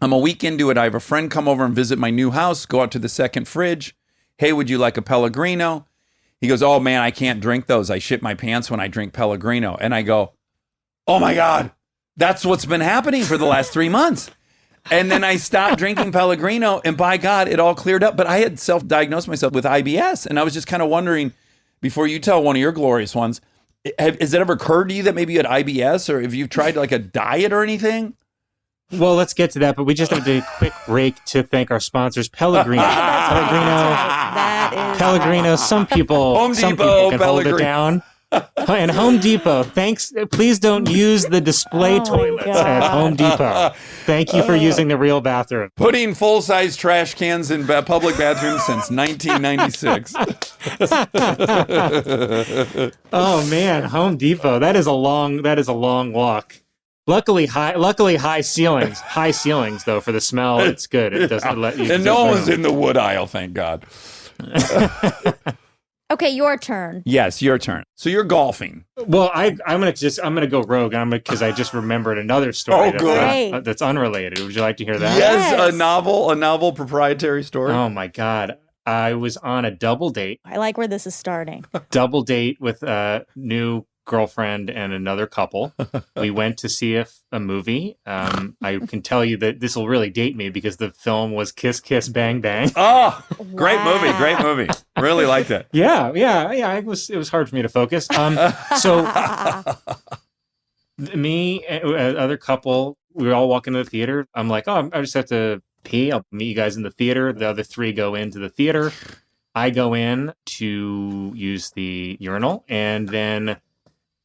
I'm a week into it. I have a friend come over and visit my new house, go out to the second fridge. Hey, would you like a Pellegrino? He goes, oh man, I can't drink those. I shit my pants when I drink Pellegrino. And I go, oh my God, that's what's been happening for the last 3 months. And then I stopped drinking Pellegrino, and by God, it all cleared up. But I had self-diagnosed myself with IBS, and I was just kind of wondering, before you tell one of your glorious ones, has it ever occurred to you that maybe you had IBS, or have you tried like a diet or anything? Well, let's get to that, but we just have to do a quick break to thank our sponsors, Pellegrino. Pellegrino. Some people, Home some Depot, people can Pellegrino. hold it down. And Home Depot, thanks. Please don't use the display toilets at Home Depot. Thank you for using the real bathroom. Putting full-size trash cans in public bathrooms since 1996. Oh man, Home Depot. That is a long walk. Luckily high ceilings. High ceilings though for the smell. It's good. It doesn't let you. And no one's in the wood aisle, thank God. Okay, your turn. Yes, your turn. So you're golfing. Well, I'm gonna go rogue. Because I just remembered another story Oh, good. that's unrelated. Would you like to hear that? Yes, a novel proprietary story. Oh my God. I was on a double date I like where this is starting. with a new girlfriend and another couple. We went to see a movie. I can tell you that this will really date me because the film was Kiss Kiss Bang Bang. Oh, great Wow. Great movie. Really liked it. Yeah. It was hard for me to focus. So me and other couple, we were all walking to the theater. I'm like, oh, I just have to pee. I'll meet you guys in the theater. The other three go into the theater. I go in to use the urinal, and then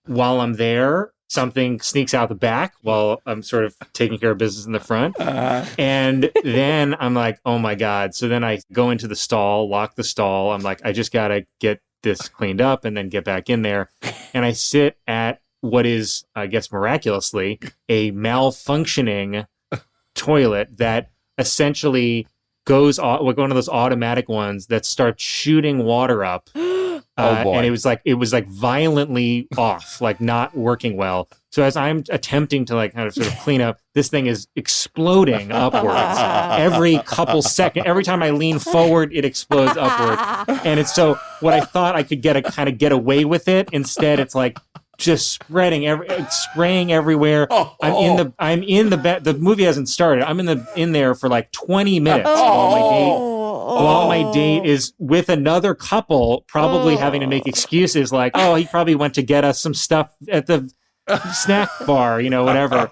while I'm there, something sneaks out the back while I'm sort of taking care of business in the front. And then I'm like, oh my God. So then I go into the stall, lock the stall. I'm like, I just got to get this cleaned up and then get back in there. And I sit at what is, I guess, miraculously, a malfunctioning toilet that essentially goes like one of those automatic ones that starts shooting water up. Oh boy. And it was like violently off, like not working well. So as I'm attempting to like kind of sort of clean up, this thing is exploding upwards every couple seconds. Every time I lean forward, it explodes upward. And it's so what I thought I could get away with it. Instead, it's like just spraying everywhere. I'm in the movie hasn't started. I'm in there for like 20 minutes while my date is with another couple, probably having to make excuses like, oh, he probably went to get us some stuff at the snack bar, whatever.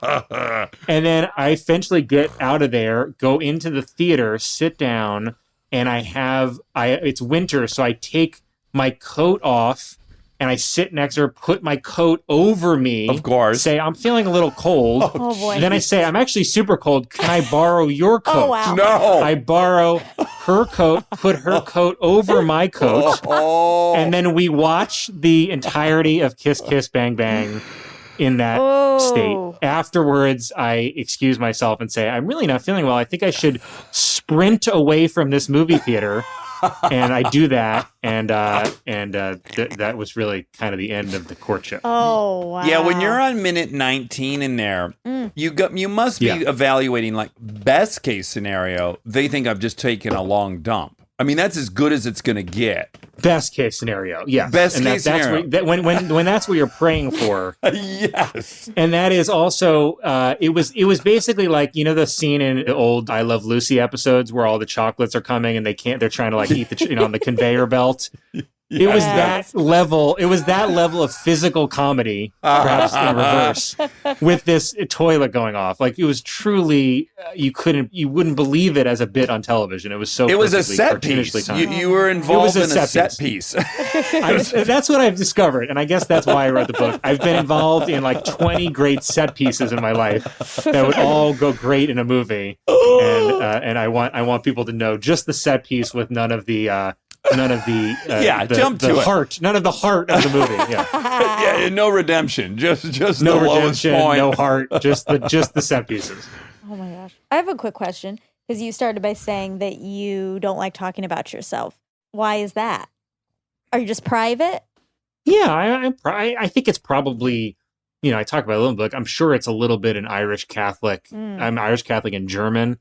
And then I eventually get out of there, go into the theater, sit down, and it's winter, so I take my coat off and I sit next to her, put my coat over me. Of course. Say, I'm feeling a little cold. Oh, boy. Then I say, I'm actually super cold. Can I borrow your coat? Oh, wow. No. I borrow her coat, put her coat over my coat, and then we watch the entirety of Kiss Kiss Bang Bang in that state. Afterwards, I excuse myself and say, I'm really not feeling well. I think I should sprint away from this movie theater. And I do that, and that was really kind of the end of the courtship. Oh, wow. Yeah, when you're on minute 19 in there, you must be evaluating like best case scenario. They think I've just taken a long dump. I mean, that's as good as it's going to get. Best case scenario, yes. Best case scenario. When that's what you're praying for. Yes. And that is also, it was basically like, the scene in the old I Love Lucy episodes where all the chocolates are coming and they're trying to like eat on the conveyor belt. It was Yes. that level. It was that level of physical comedy, perhaps in reverse, with this toilet going off. Like it was truly, you wouldn't believe it as a bit on television. It was so. It was a perfectly set piece. cartoonishly timed. You were involved a in a set set piece. That's what I've discovered, and I guess that's why I wrote the book. I've been involved in like 20 great set pieces in my life that would all go great in a movie, and I want people to know just the set piece with none of the jump to it. heart, none of the heart of the movie. Yeah, Yeah, no redemption. Just no the lowest redemption, point. no heart, just the set pieces. Oh my gosh. I have a quick question because you started by saying that you don't like talking about yourself. Why is that? Are you just private? Yeah, I think it's probably, I talk about it a little bit. I'm sure it's a little bit an Irish Catholic. I'm Irish Catholic and German,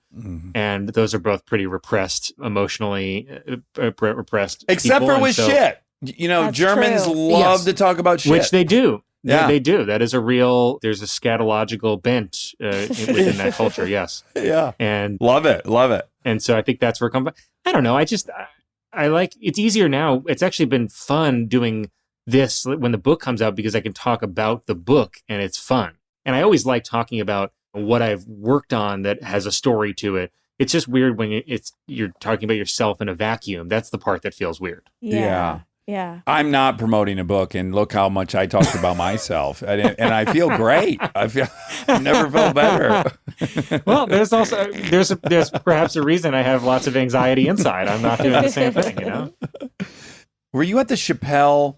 and those are both pretty repressed, emotionally repressed. Except people, for with shit. That's Germans true. love Yes. to talk about shit. Which they do. Yeah. They do. That is there's a scatological bent within that culture, yes. Yeah. And Love it. and so I think that's where it comes from. I don't know. I like, it's easier now. It's actually been fun doing this when the book comes out because I can talk about the book and it's fun. And I always like talking about what I've worked on that has a story to it. It's just weird when you're talking about yourself in a vacuum. That's the part that feels weird. Yeah. Yeah. I'm not promoting a book, and look how much I talked about myself, and I feel great. I never felt better. Well, there's also there's perhaps a reason I have lots of anxiety inside. I'm not doing the same thing, Were you at the Chappelle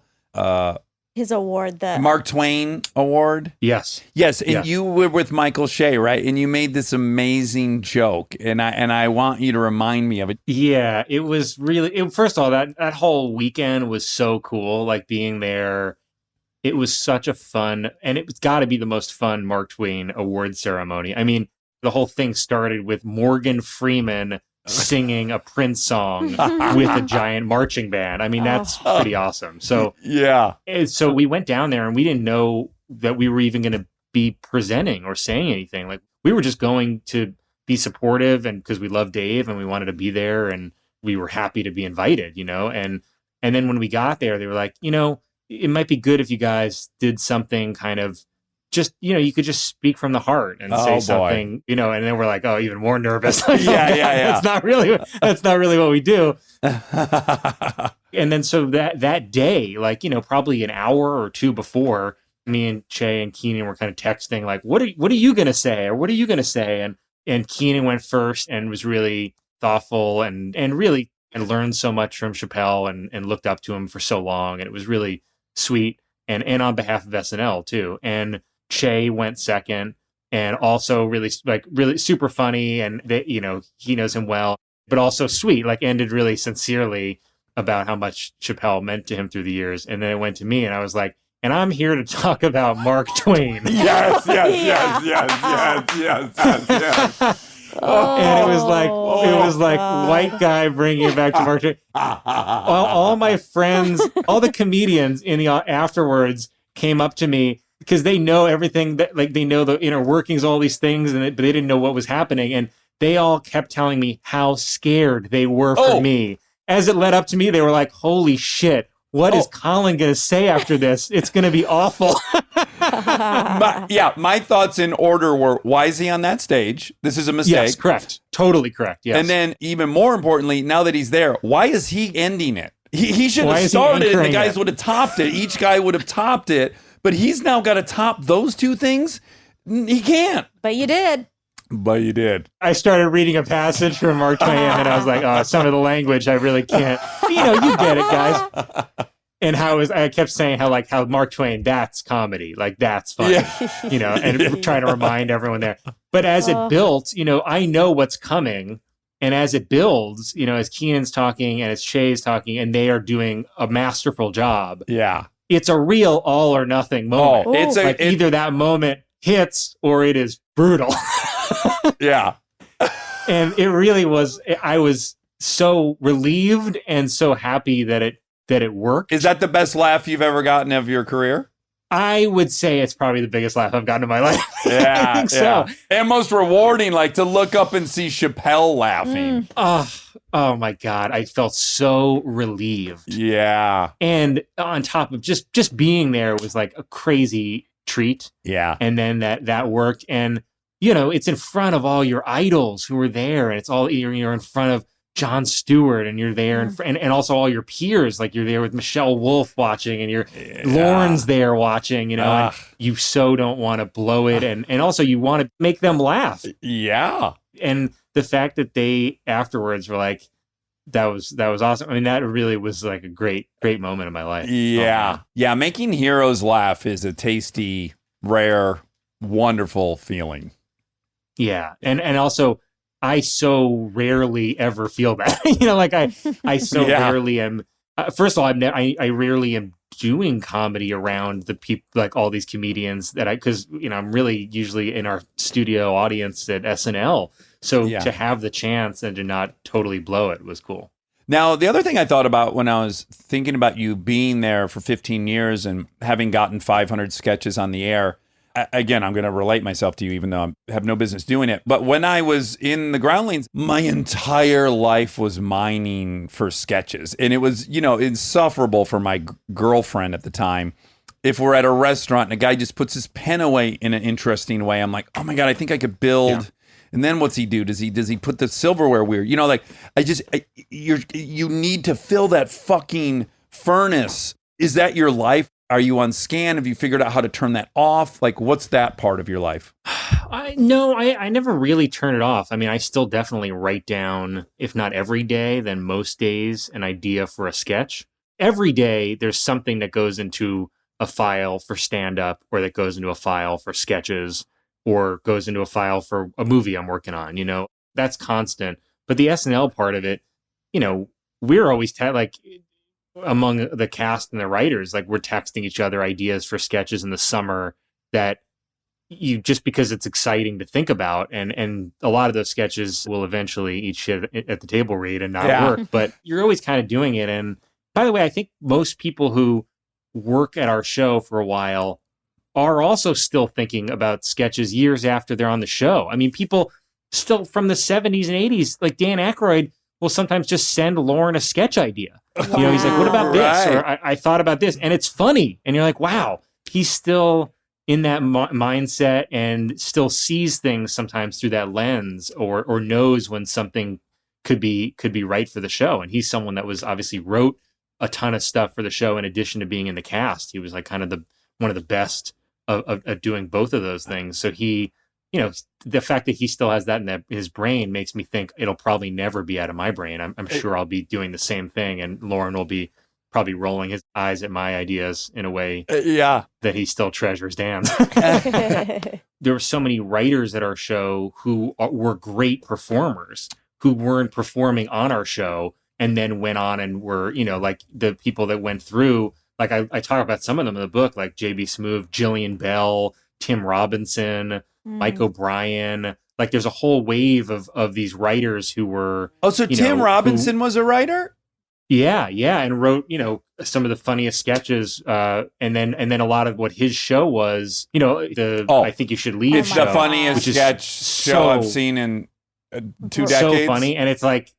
His award, the Mark Twain Award? Yes. Yes, and Yeah. you were with Michael Shea, right? And you made this amazing joke, and I want you to remind me of it. Yeah, it was really. First of all, that whole weekend was so cool. Like being there, it was such a fun, and it's got to be the most fun Mark Twain award ceremony. I mean, the whole thing started with Morgan Freeman singing a Prince song with a giant marching band. I mean, that's pretty awesome. So Yeah. so we went down there, and we didn't know that we were even going to be presenting or saying anything. Like we were just going to be supportive, and because we love Dave and we wanted to be there, and we were happy to be invited, and then when we got there, they were like, it might be good if you guys did something kind of just, you could just speak from the heart and say something, and then we're like, oh, even more nervous. Yeah. That's not really what we do. And then so that day, like, probably an hour or two before, me and Che and Keenan were kind of texting, like, what are you going to say? Or what are you going to say? And Keenan went first and was really thoughtful and really and learned so much from Chappelle and looked up to him for so long. And it was really sweet. And on behalf of SNL too. And Che went second and also really super funny. And he knows him well, but also sweet, like ended really sincerely about how much Chappelle meant to him through the years. And then it went to me and I was like, and I'm here to talk about Mark Twain. Yes. And it was like white guy bringing it back to Mark Twain. All my friends, all the comedians in the afterwards came up to me because they know everything that, like, they know the inner workings, all these things, but they didn't know what was happening. And they all kept telling me how scared they were for me. As it led up to me, they were like, holy shit, what is Colin going to say after this? It's going to be awful. My thoughts in order were, why is he on that stage? This is a mistake. Yes, correct. Totally correct. Yes. And then even more importantly, now that he's there, why is he ending it? He should Why have is he started it. The anchoring guys it? would have topped it. Each guy would have topped it. But he's now got to top those two things. He can't. But you did. But you did. I started reading a passage from Mark Twain, and I was like, oh, some of the language I really can't. But, you get it, guys. And I kept saying how Mark Twain, that's comedy, like that's funny, and trying to remind everyone there. But as it built, I know what's coming. And as it builds, as Keenan's talking and as Shay's talking, and they are doing a masterful job. Yeah. It's a real all or nothing moment. Oh, it's either that moment hits or it is brutal. Yeah. And it really was. I was so relieved and so happy that it worked. Is that the best laugh you've ever gotten of your career? I would say it's probably the biggest laugh I've gotten in my life. Yeah, I think so. And most rewarding, like to look up and see Chappelle laughing. Oh my God. I felt so relieved. Yeah. And on top of just being there was like a crazy treat. Yeah. And then that worked. And, you know, it's in front of all your idols who are there. And it's all, you're in front of Jon Stewart, and you're there, and also all your peers, like you're there with Michelle Wolf watching, and Lauren's there watching, you know, and you so don't want to blow it, and also you want to make them laugh. Yeah. And the fact that they afterwards were like, that was awesome. I mean, that really was like a great moment in my life. Yeah. Yeah. Making heroes laugh is a tasty, rare, wonderful feeling. Yeah. And also, I so rarely ever feel that, you know, like I so rarely am. First of all, I rarely am doing comedy around the people, like all these comedians because, you know, I'm really usually in our studio audience at SNL. So to have the chance and to not totally blow it was cool. Now, the other thing I thought about when I was thinking about you being there for 15 years and having gotten 500 sketches on the air, again, I'm going to relate myself to you, even though I have no business doing it. But when I was in the Groundlings, my entire life was mining for sketches. And it was, you know, insufferable for my girlfriend at the time. If we're at a restaurant and a guy just puts his pen away in an interesting way, I'm like, oh my God, I think I could build. Yeah. And then what's he do? Does he put the silverware weird? You know, like you need to fill that fucking furnace. Is that your life? Are you on scan? Have you figured out how to turn that off? Like, what's that part of your life? I never really turn it off. I mean, I still definitely write down, if not every day, then most days, an idea for a sketch. Every day, there's something that goes into a file for stand-up, or that goes into a file for sketches, or goes into a file for a movie I'm working on. You know, that's constant. But the SNL part of it, you know, we're always among the cast and the writers, like we're texting each other ideas for sketches in the summer that you just because it's exciting to think about. And a lot of those sketches will eventually eat shit at the table read and not work, but you're always kind of doing it. And by the way, I think most people who work at our show for a while are also still thinking about sketches years after they're on the show. I mean, people still from the 70s and 80s, like Dan Aykroyd will sometimes just send Lauren a sketch idea. Wow. You know, he's like, what about this? Or I thought about this. And it's funny. And you're like, wow, he's still in that mindset and still sees things sometimes through that lens, or knows when something could be right for the show. And he's someone that was obviously wrote a ton of stuff for the show in addition to being in the cast. He was like kind of one of the best of doing both of those things. So he, you know, the fact that he still has that in his brain makes me think it'll probably never be out of my brain. I'm sure I'll be doing the same thing, and Lauren will be probably rolling his eyes at my ideas in a way that he still treasures Dan's. There were so many writers at our show who were great performers who weren't performing on our show and then went on and were, you know, like the people that went through, like I talk about some of them in the book, like J.B. Smoove, Jillian Bell, Tim Robinson, Mike O'Brien. Like there's a whole wave of these writers who were... Oh, so Tim Robinson was a writer? Yeah, and wrote, you know, some of the funniest sketches, and then a lot of what his show was, you know, I Think You Should Leave. It's the funniest sketch show I've seen in 2 decades. So funny, and it's like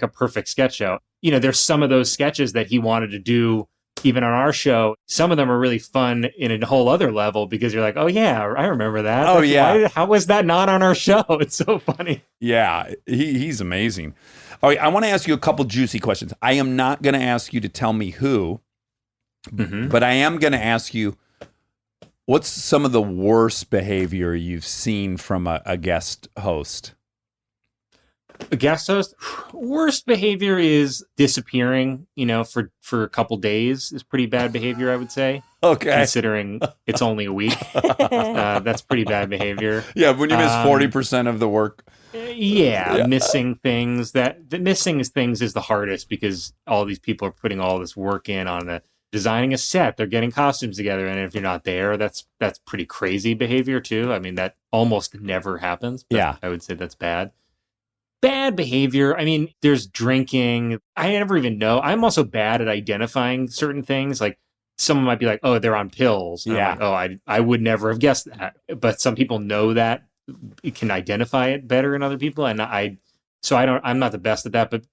a perfect sketch show. You know, there's some of those sketches that he wanted to do even on our show. Some of them are really fun in a whole other level because you're like, oh yeah, I remember that. Oh like, yeah. How was that not on our show? It's so funny. Yeah, he's amazing. All right, I want to ask you a couple juicy questions. I am not going to ask you to tell me who, but I am going to ask you, what's some of the worst behavior you've seen from a guest host? A guest host? Worst behavior is disappearing, you know, for a couple days is pretty bad behavior, I would say. Okay. Considering it's only a week. That's pretty bad behavior. Yeah, when you miss 40% of the work. Yeah, missing things. Missing things is the hardest because all these people are putting all this work in on designing a set. They're getting costumes together, and if you're not there, that's pretty crazy behavior too. I mean, that almost never happens. But I would say that's bad. Bad behavior. I mean, there's drinking. I never even know. I'm also bad at identifying certain things. Like someone might be like, oh, they're on pills. And Yeah. I'm like, oh, I would never have guessed that. But some people know that, can identify it better than other people. And I'm not the best at that, but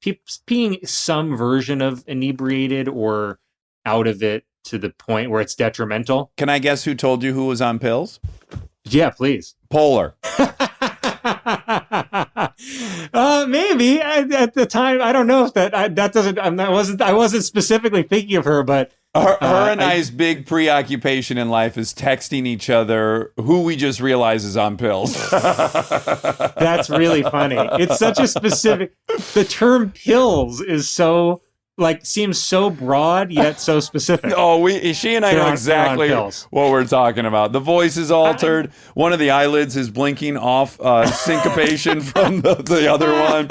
being some version of inebriated or out of it to the point where it's detrimental. Can I guess who told you who was on pills? Yeah, please. Polar. Maybe at the time. I don't know if that doesn't. I wasn't specifically thinking of her, but Her and I's big preoccupation in life is texting each other who we just realize is on pills. that's really funny. It's such a specific. The term "pills" is so seems so broad yet so specific. Oh, she and I know exactly they're on pills. what we're talking about. The voice is altered. One of the eyelids is blinking off syncopation from the other one.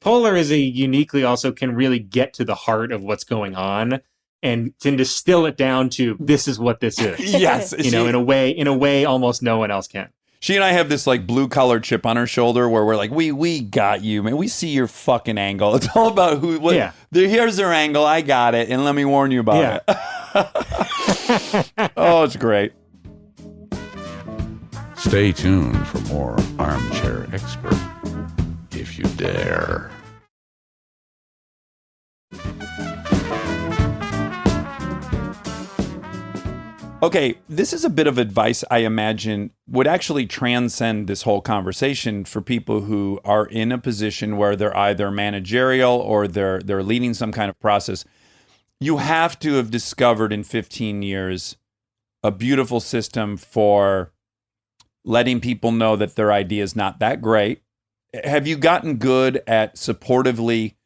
Polar is uniquely also can really get to the heart of what's going on and can distill it down to this is what this is. Yes. In a way almost no one else can. She and I have this blue collar chip on her shoulder where we're like, we got you, man. We see your fucking angle. It's all about here's their angle. I got it. And let me warn you about it. Oh, it's great. Stay tuned for more Armchair Expert, if you dare. Okay, this is a bit of advice I imagine would actually transcend this whole conversation for people who are in a position where they're either managerial or they're leading some kind of process. You have to have discovered in 15 years a beautiful system for letting people know that their idea is not that great. Have you gotten good at supportively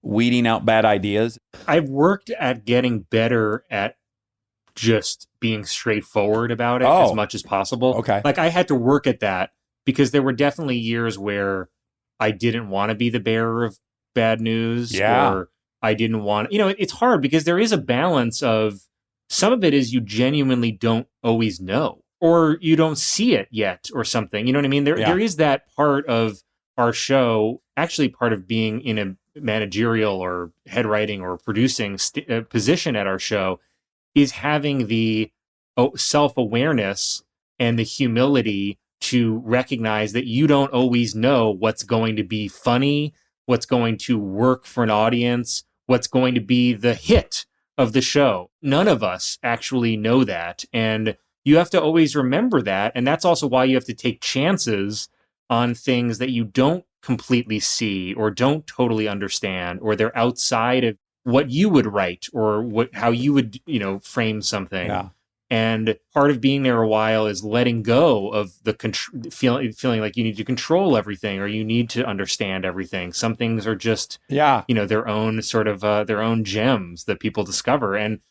weeding out bad ideas? I've worked at getting better at just being straightforward about it as much as possible. Okay. I had to work at that because there were definitely years where I didn't want to be the bearer of bad news. Yeah. Or I didn't want, it's hard because there is a balance of some of it is you genuinely don't always know or you don't see it yet or something. You know what I mean? There is that part of our show, actually part of being in a managerial or head writing or producing position at our show is having the self-awareness and the humility to recognize that you don't always know what's going to be funny, what's going to work for an audience, what's going to be the hit of the show. None of us actually know that. And you have to always remember that. And that's also why you have to take chances on things that you don't completely see or don't totally understand, or they're outside of what you would write or how you would, frame something. Yeah. And part of being there a while is letting go of the feeling like you need to control everything or you need to understand everything. Some things are just, their own sort of their own gems that people discover. And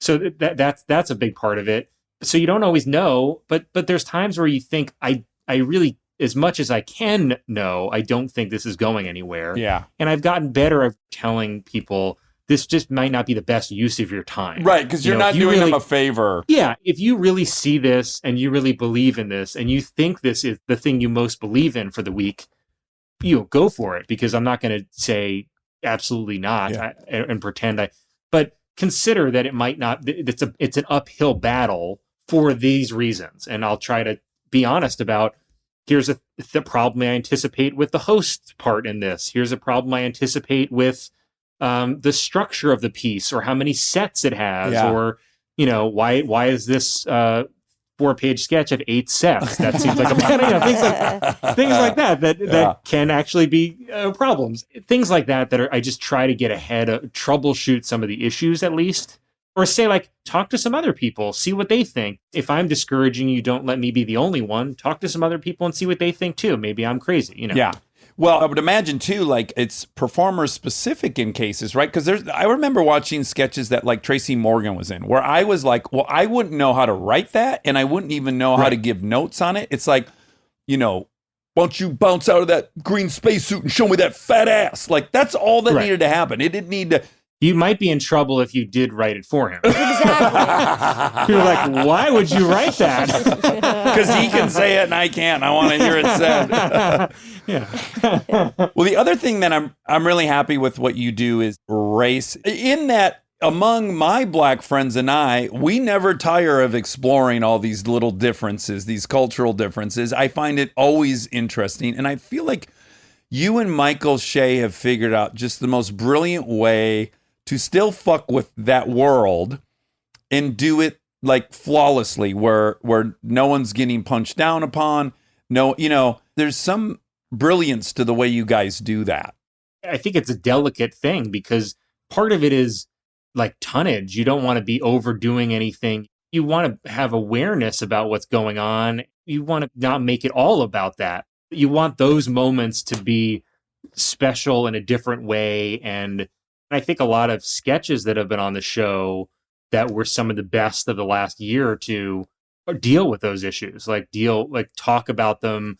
so that's a big part of it. So you don't always know, but there's times where you think I really, as much as I can know, I don't think this is going anywhere. Yeah. And I've gotten better at telling people this just might not be the best use of your time. Right, because you're not doing them a favor. Yeah, if you really see this and you really believe in this and you think this is the thing you most believe in for the week, go for it, because I'm not going to say absolutely not and pretend but consider that it might not, it's an uphill battle for these reasons. And I'll try to be honest about, here's the problem I anticipate with the host part in this. Here's a problem I anticipate with the structure of the piece or how many sets it has or, why is this 4-page sketch of 8 sets? That seems like things like that can actually be problems. Things like that I just try to get ahead of, troubleshoot some of the issues at least, or say talk to some other people, see what they think. If I'm discouraging you, don't let me be the only one. Talk to some other people and see what they think too. Maybe I'm crazy, Yeah. Well, I would imagine too, it's performer specific in cases, right? Because I remember watching sketches that Tracy Morgan was in, where I was like, well, I wouldn't know how to write that, and I wouldn't even know how to give notes on it. It's why don't you bounce out of that green spacesuit and show me that fat ass? That's all that needed to happen. It didn't need to. You might be in trouble if you did write it for him. Exactly. You're like, why would you write that? Because he can say it and I can't. I want to hear it said. Yeah. Well, the other thing that I'm really happy with what you do is race. In that among my black friends and I, we never tire of exploring all these little differences, these cultural differences. I find it always interesting. And I feel like you and Michael Shea have figured out just the most brilliant way to still fuck with that world and do it like flawlessly, where no one's getting punched down upon. No, there's some brilliance to the way you guys do that. I think it's a delicate thing because part of it is like tonnage. You don't want to be overdoing anything. You want to have awareness about what's going on. You want to not make it all about that. You want those moments to be special in a different way. And I think a lot of sketches that have been on the show that were some of the best of the last year or two deal with those issues, talk about them,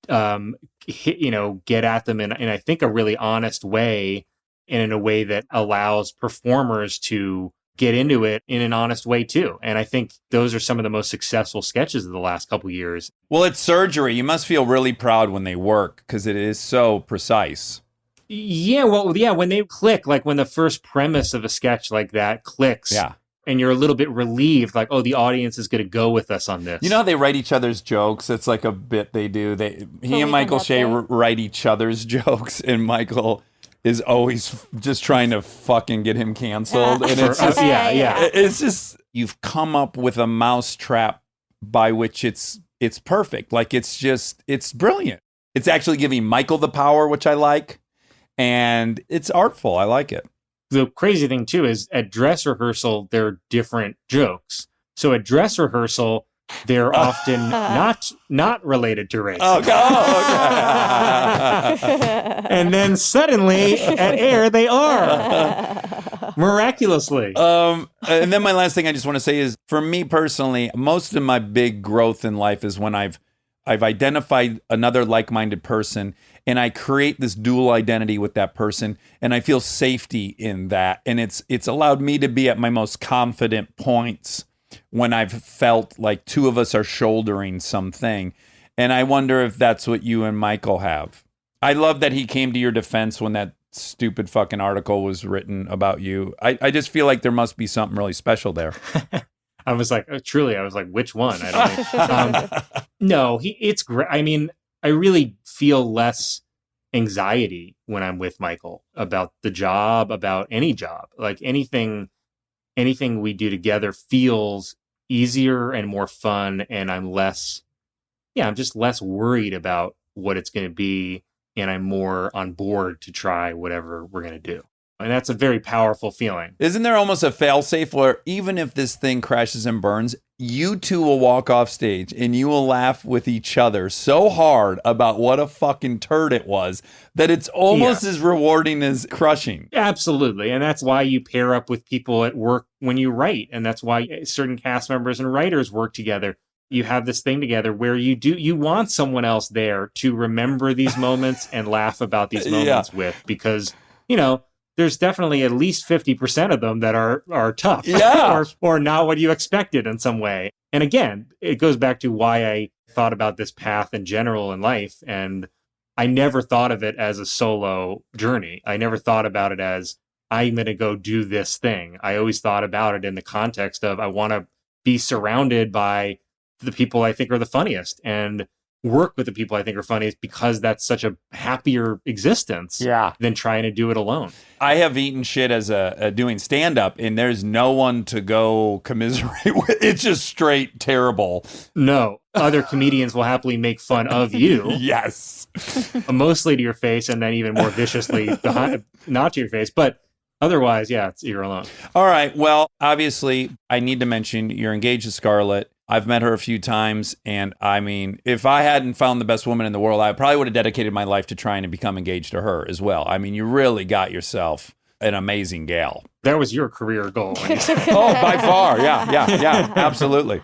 get at them in I think a really honest way, and in a way that allows performers to get into it in an honest way too. And I think those are some of the most successful sketches of the last couple of years. Well, it's surgery. You must feel really proud when they work because it is so precise. Yeah, when they click, like when the first premise of a sketch like that clicks. Yeah. And you're a little bit relieved, like, oh, the audience is going to go with us on this. You know how they write each other's jokes? It's like a bit they do. He and Michael Shea write each other's jokes, and Michael is always just trying to fucking get him canceled. And it's just, it's just, you've come up with a mousetrap by which it's perfect. Like, it's brilliant. It's actually giving Michael the power, which I like, and it's artful. I like it. The crazy thing, too, is at dress rehearsal, there are different jokes. So at dress rehearsal, they're often not related to race. Oh, okay. And then suddenly, at air, they are. Miraculously. And then my last thing I just want to say is, for me personally, most of my big growth in life is when I've identified another like-minded person and I create this dual identity with that person, and I feel safety in that. And it's allowed me to be at my most confident points when I've felt like two of us are shouldering something. And I wonder if that's what you and Michael have. I love that he came to your defense when that stupid fucking article was written about you. I just feel like there must be something really special there. I was like, which one? I don't know. No, it's great. I mean, I really feel less anxiety when I'm with Michael about the job, about any job. Like anything we do together feels easier and more fun, and I'm just less worried about what it's going to be, and I'm more on board to try whatever we're going to do. And that's a very powerful feeling. Isn't there almost a fail-safe where even if this thing crashes and burns, you two will walk off stage and you will laugh with each other so hard about what a fucking turd it was that it's almost as rewarding as crushing? Absolutely. And that's why you pair up with people at work when you write. And that's why certain cast members and writers work together. You have this thing together where you want someone else there to remember these moments and laugh about these moments with, because, there's definitely at least 50% of them that are tough or not what you expected in some way. And again, it goes back to why I thought about this path in general in life. And I never thought of it as a solo journey. I never thought about it as I'm going to go do this thing. I always thought about it in the context of I want to be surrounded by the people I think are the funniest and work with the people I think are funniest, because that's such a happier existence than trying to do it alone. I have eaten shit as a doing stand-up, and there's no one to go commiserate with. It's just straight terrible. No, other comedians will happily make fun of you. Yes. Mostly to your face, and then even more viciously behind, not to your face, but otherwise, you're alone. All right. Well, obviously, I need to mention you're engaged to Scarlett. I've met her a few times, and I mean, if I hadn't found the best woman in the world, I probably would have dedicated my life to trying to become engaged to her as well. I mean, you really got yourself an amazing gal. That was your career goal. When you said Oh, by far. Yeah, absolutely.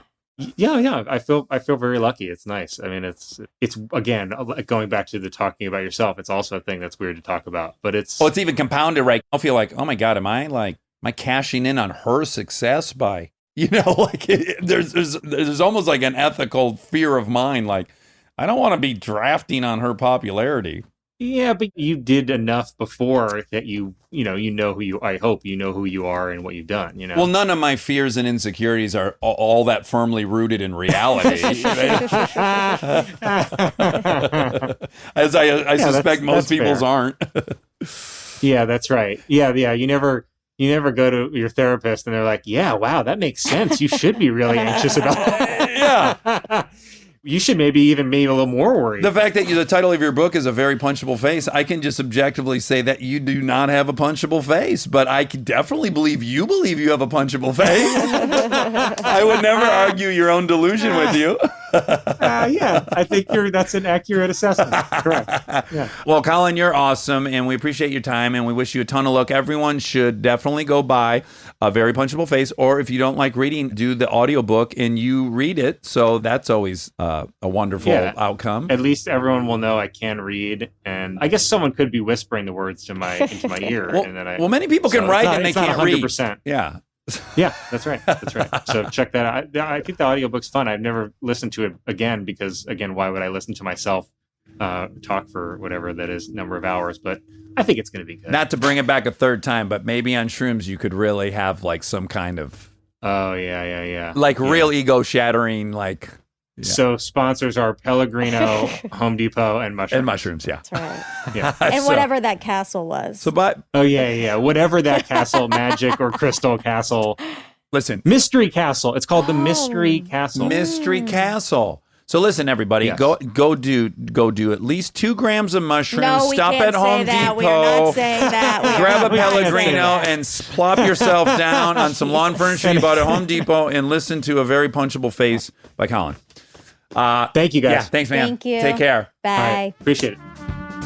Yeah. I feel very lucky. It's nice. I mean, it's again, going back to the talking about yourself, it's also a thing that's weird to talk about, but it's even compounded, right? I'll feel like, oh my God, am I cashing in on her success by, there's almost like an ethical fear of mine. Like, I don't want to be drafting on her popularity. Yeah, but you did enough before that I hope you know who you are and what you've done, Well, none of my fears and insecurities are all that firmly rooted in reality. As I suspect most that's people's fair. aren't. Yeah, that's right. Yeah. You never go to your therapist and they're like, yeah, wow, that makes sense. You should be really anxious about Yeah. You should maybe a little more worried. The fact that the title of your book is A Very Punchable Face, I can just objectively say that you do not have a punchable face, but I can definitely believe you have a punchable face. I would never argue your own delusion with you. Yeah, I think that's an accurate assessment. Correct. Yeah. Well, Colin, you're awesome, and we appreciate your time, and we wish you a ton of luck. Everyone should definitely go buy A Very Punchable Face, or if you don't like reading, do the audiobook and you read it. So that's always a wonderful outcome. At least everyone will know I can read, and I guess someone could be whispering the words into my ear. Well, and then many people can write and they can't read. 100%. Yeah. Yeah, that's right. That's right. So check that out. I think the audiobook's fun. I've never listened to it again because, again, why would I listen to myself talk for whatever that is number of hours? But I think it's going to be good. Not to bring it back a third time, but maybe on shrooms you could really have like some kind of Oh, yeah. like real ego shattering, like So sponsors are Pellegrino, Home Depot, and mushrooms. and mushrooms, yeah. That's right. Yeah. And So- whatever that castle was. So, but Oh, yeah. Whatever that castle, magic or crystal castle. listen, Mystery Castle. It's called the Mystery Castle. Mystery Castle. So listen, everybody, Yes. go do at least 2 grams of mushrooms. no, we Stop can't at Home say that. Depot. We are not saying that. We are Grab a not saying Pellegrino that. and plop yourself down on some lawn furniture you bought at Home Depot and listen to A Very Punchable Face by Colin. Thank you, guys. Yeah, thanks, man. Thank you. Take care. All Bye. right. Appreciate it.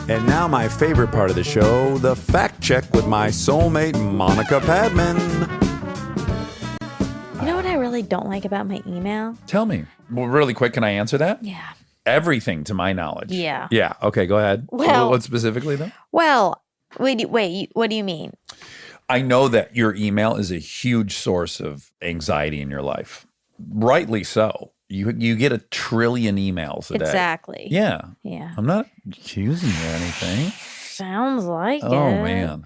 And now my favorite part of the show, the fact check with my soulmate, Monica Padman. You know what I really don't like about my email? Tell me. Well, really quick, can I answer that? Yeah. Everything to my knowledge. Yeah. Yeah. Okay, go ahead. Well- What specifically, though? Well, wait, what do you mean? I know that your email is a huge source of anxiety in your life. Rightly so. You get 1 trillion emails a day. Exactly. Yeah. Yeah. I'm not accusing you of anything. Sounds like it. Oh, man.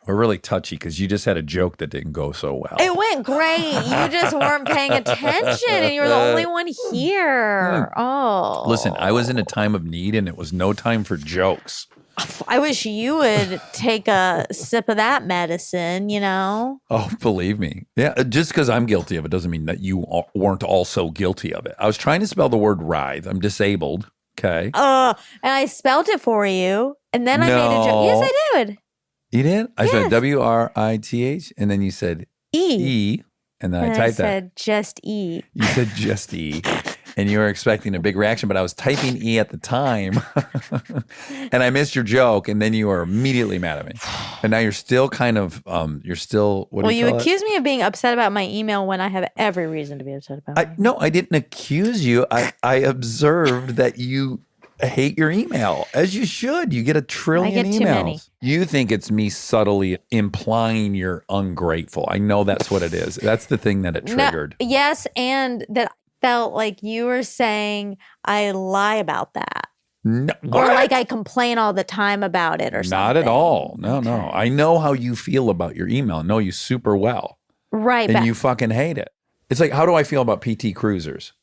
We're really touchy because you just had a joke that didn't go so well. It went great. You just weren't paying attention and you were the only one here. Oh. Listen, I was in a time of need and it was no time for jokes. I wish you would take a sip of that medicine, you know? Oh, believe me. Yeah, just because I'm guilty of it doesn't mean that you weren't also guilty of it. I was trying to spell the word writhe. I'm disabled. Okay. And I spelled it for you. And then I made a joke. Yes, I did. You did? I said Yes. WRITH and then you said E and then And I typed that. said just E. You said just E. And you were expecting a big reaction, but I was typing E at the time. And I missed your joke, and then you were immediately mad at me. And now you're still kind of, what do Well, you you call it? accused me of being upset about my email when I have every reason to be upset about it. No, I didn't accuse you. I observed that you hate your email, as you should. You get 1 trillion I get too emails. many. You think it's me subtly implying you're ungrateful. I know that's what it is. That's the thing that it triggered. No, yes, and that felt like you were saying I lie about that. No, Or what? like I complain all the time about it or something. Not at all. No. I know how you feel about your email. I know you super well. Right, And but you fucking hate it. It's like, how do I feel about PT Cruisers?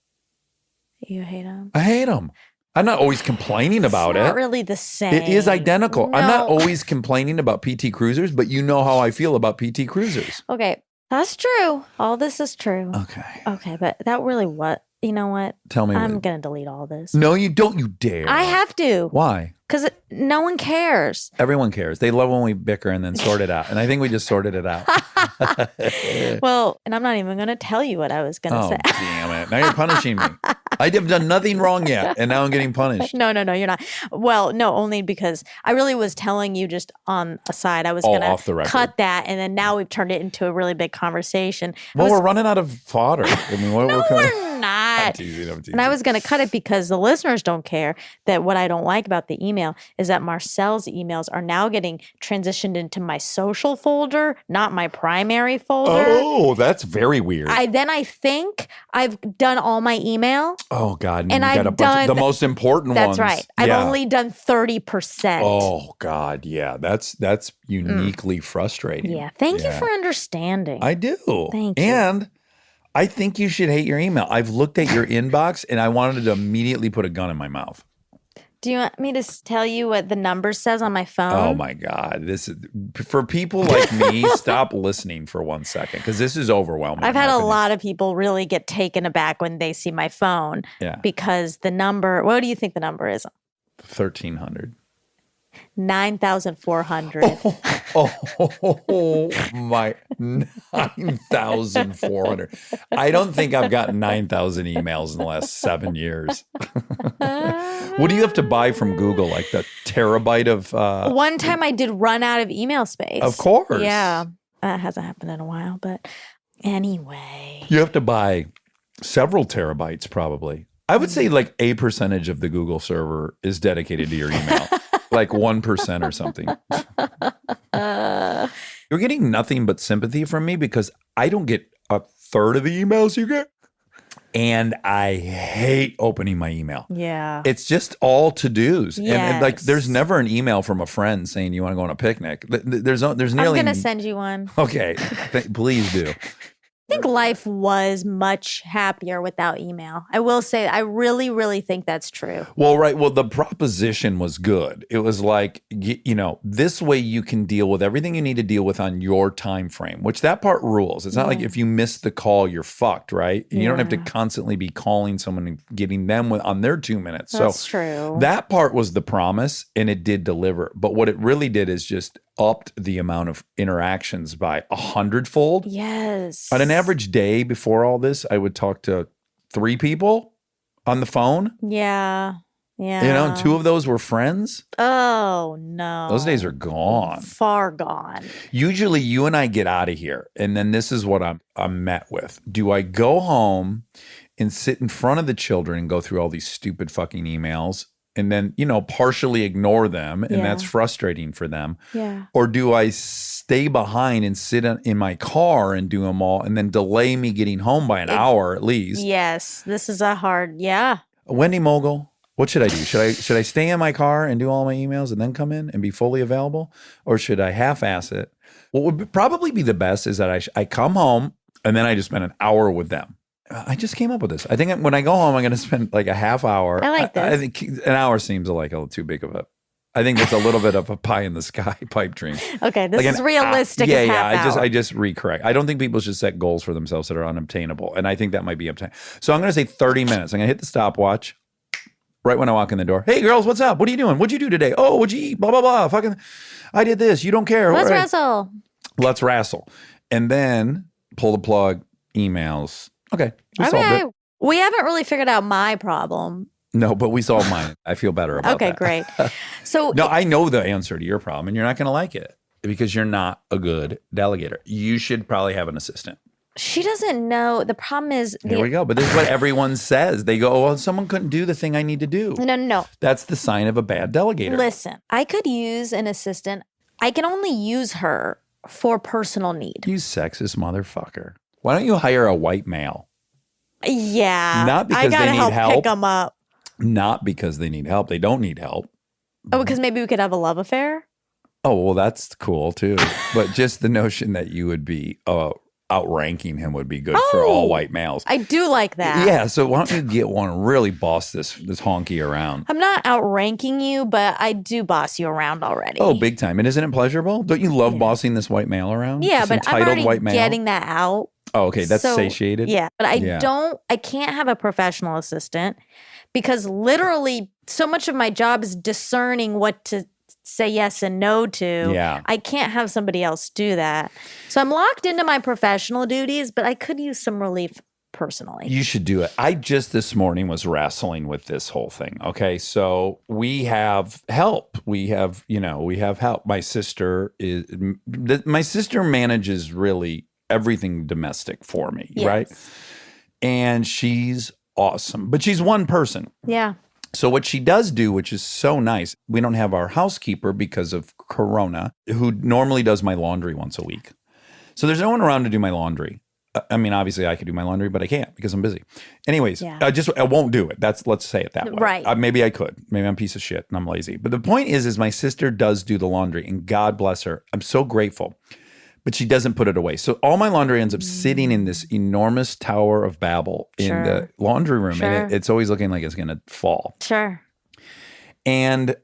you hate them. I hate them. I'm not always complaining about It's not it. really the same. It is identical. I'm not No. always complaining about PT Cruisers, but you know how I feel about PT Cruisers. Okay, that's true. All this is true. Okay. Okay, but that really what? You know what? Tell me. I'm going to delete all this. No, you don't. You dare. I have to Why? because no one cares. Everyone cares. They love when we bicker and then sort it out. And I think we just sorted it out. Well, and I'm not even going to tell you what I was going to Oh, say. damn it. Now you're punishing me. I have done nothing wrong yet, and now I'm getting punished. No, you're not. Well, no, only because I really was telling you just on a side. I was Oh, going off the to record. cut that, and then now we've turned it into a really big conversation. Well, we're running out of fodder. I mean, what No, kind of- we're not. teasing. And I was going to cut it because the listeners don't care that what I don't like about the email is that Marcel's emails are now getting transitioned into my social folder, not my primary folder. Oh, that's very weird. I think I've done all my email. Oh God! And you got I've done the most important That's ones. right. I've Yeah. only done 30%. Oh God! Yeah, that's uniquely frustrating. Yeah. Thank you for understanding. I do. Thank you. And I think you should hate your email. I've looked at your inbox and I wanted to immediately put a gun in my mouth. Do you want me to tell you what the number says on my phone? Oh my God! This is for people like me. Stop listening for 1 second because this is overwhelming. I've had a lot of people really get taken aback when they see my phone because the number, what do you think the number is? 1,300. 9,400. Oh my 9,400. I don't think I've gotten 9,000 emails in the last 7 years. What do you have to buy from Google? Like the terabyte of One time I did run out of email space. Of course. Yeah. That hasn't happened in a while, but anyway. You have to buy several terabytes probably. I would say like a percentage of the Google server is dedicated to your email. Like 1% or something. You're getting nothing but sympathy from me because I don't get a third of the emails you get. And I hate opening my email. Yeah. It's just all to-dos. And like Yes. there's never an email from a friend saying you want to go on a picnic. There's I'm nearly going to send you one. Okay. Please do. I think life was much happier without email. I will say, I really, really think that's true. Well, right. Well, the proposition was good. It was like, this way you can deal with everything you need to deal with on your time frame, which that part rules. It's not like if you miss the call, you're fucked, right? And you don't have to constantly be calling someone and getting them on their 2 minutes. That's so true. That part was the promise and it did deliver. But what it really did is just upped the amount of interactions by 100-fold. Yes. On an average day before all this, I would talk to 3 people on the phone. Yeah. Yeah. And 2 of those were friends. Oh, no. Those days are gone. Far gone. Usually you and I get out of here, and then this is what I'm met with. Do I go home and sit in front of the children and go through all these stupid fucking emails and then, partially ignore them, and that's frustrating for them? Yeah. Or do I stay behind and sit in my car and do them all and then delay me getting home by an hour at least? Yes. This is a hard, Wendy Mogul, what should I do? Should I stay in my car and do all my emails and then come in and be fully available? Or should I half-ass it? What would probably be the best is that I come home and then I just spend an hour with them. I just came up with this. I think when I go home, I'm going to spend like a half hour. I like this. I think an hour seems like a little too big of a. I think that's a little bit of a pie in the sky pipe dream. Okay, this Like is realistic. as half hour. I just recorrect. I don't think people should set goals for themselves that are unobtainable, and I think that might be obtainable. So I'm going to say 30 minutes. I'm going to hit the stopwatch right when I walk in the door. Hey, girls, what's up? What are you doing? What'd you do today? Oh, what'd you eat? Blah blah blah. Fucking, I did this. You don't care. Let's All right. wrestle. Let's wrestle, and then pull the plug. Emails. Okay, we solved Okay. it. We haven't really figured out my problem. No, but we solved mine. I feel better about Okay, that. great. So No, I know the answer to your problem, and you're not going to like it because you're not a good delegator. You should probably have an assistant. she doesn't know. The problem is, Here we go. But this is what everyone says. They go, oh, well, someone couldn't do the thing I need to do. No. That's the sign of a bad delegator. Listen, I could use an assistant. I can only use her for personal need. You sexist motherfucker. Why don't you hire a white male? Yeah. Not because I gotta they need help. pick them up. Not because they need help. They don't need help. Oh, because maybe we could have a love affair? Oh, well, that's cool too. But just the notion that you would be outranking him would be good for all white males. I do like that. Yeah, so why don't you get one and really boss this honky around? I'm not outranking you, but I do boss you around already. Oh, big time. And isn't it pleasurable? Don't you love bossing this white male around? Yeah, This but I'm entitled already white male? getting that out. Oh, okay. That's So, satiated. Yeah, but Yeah. I can't have a professional assistant because literally so much of my job is discerning what to say yes and no to. Yeah. I can't have somebody else do that. So I'm locked into my professional duties, but I could use some relief personally. You should do it. I just this morning was wrestling with this whole thing. Okay. So we have help. We have help. My sister manages really everything domestic for me. Yes. Right. and she's awesome. But she's one person. Yeah. So what she does do, which is so nice, we don't have our housekeeper because of Corona, who normally does my laundry once a week. So there's no one around to do my laundry. I mean, obviously I could do my laundry, but I can't because I'm busy. Anyways, Yeah. I won't do it. Let's say it that way. Right. Maybe I could. Maybe I'm a piece of shit and I'm lazy. But the point is my sister does do the laundry, and God bless her. I'm so grateful. But she doesn't put it away. So all my laundry ends up sitting in this enormous Tower of Babel in the laundry room. Sure. And it's always looking like it's going to fall. Sure. And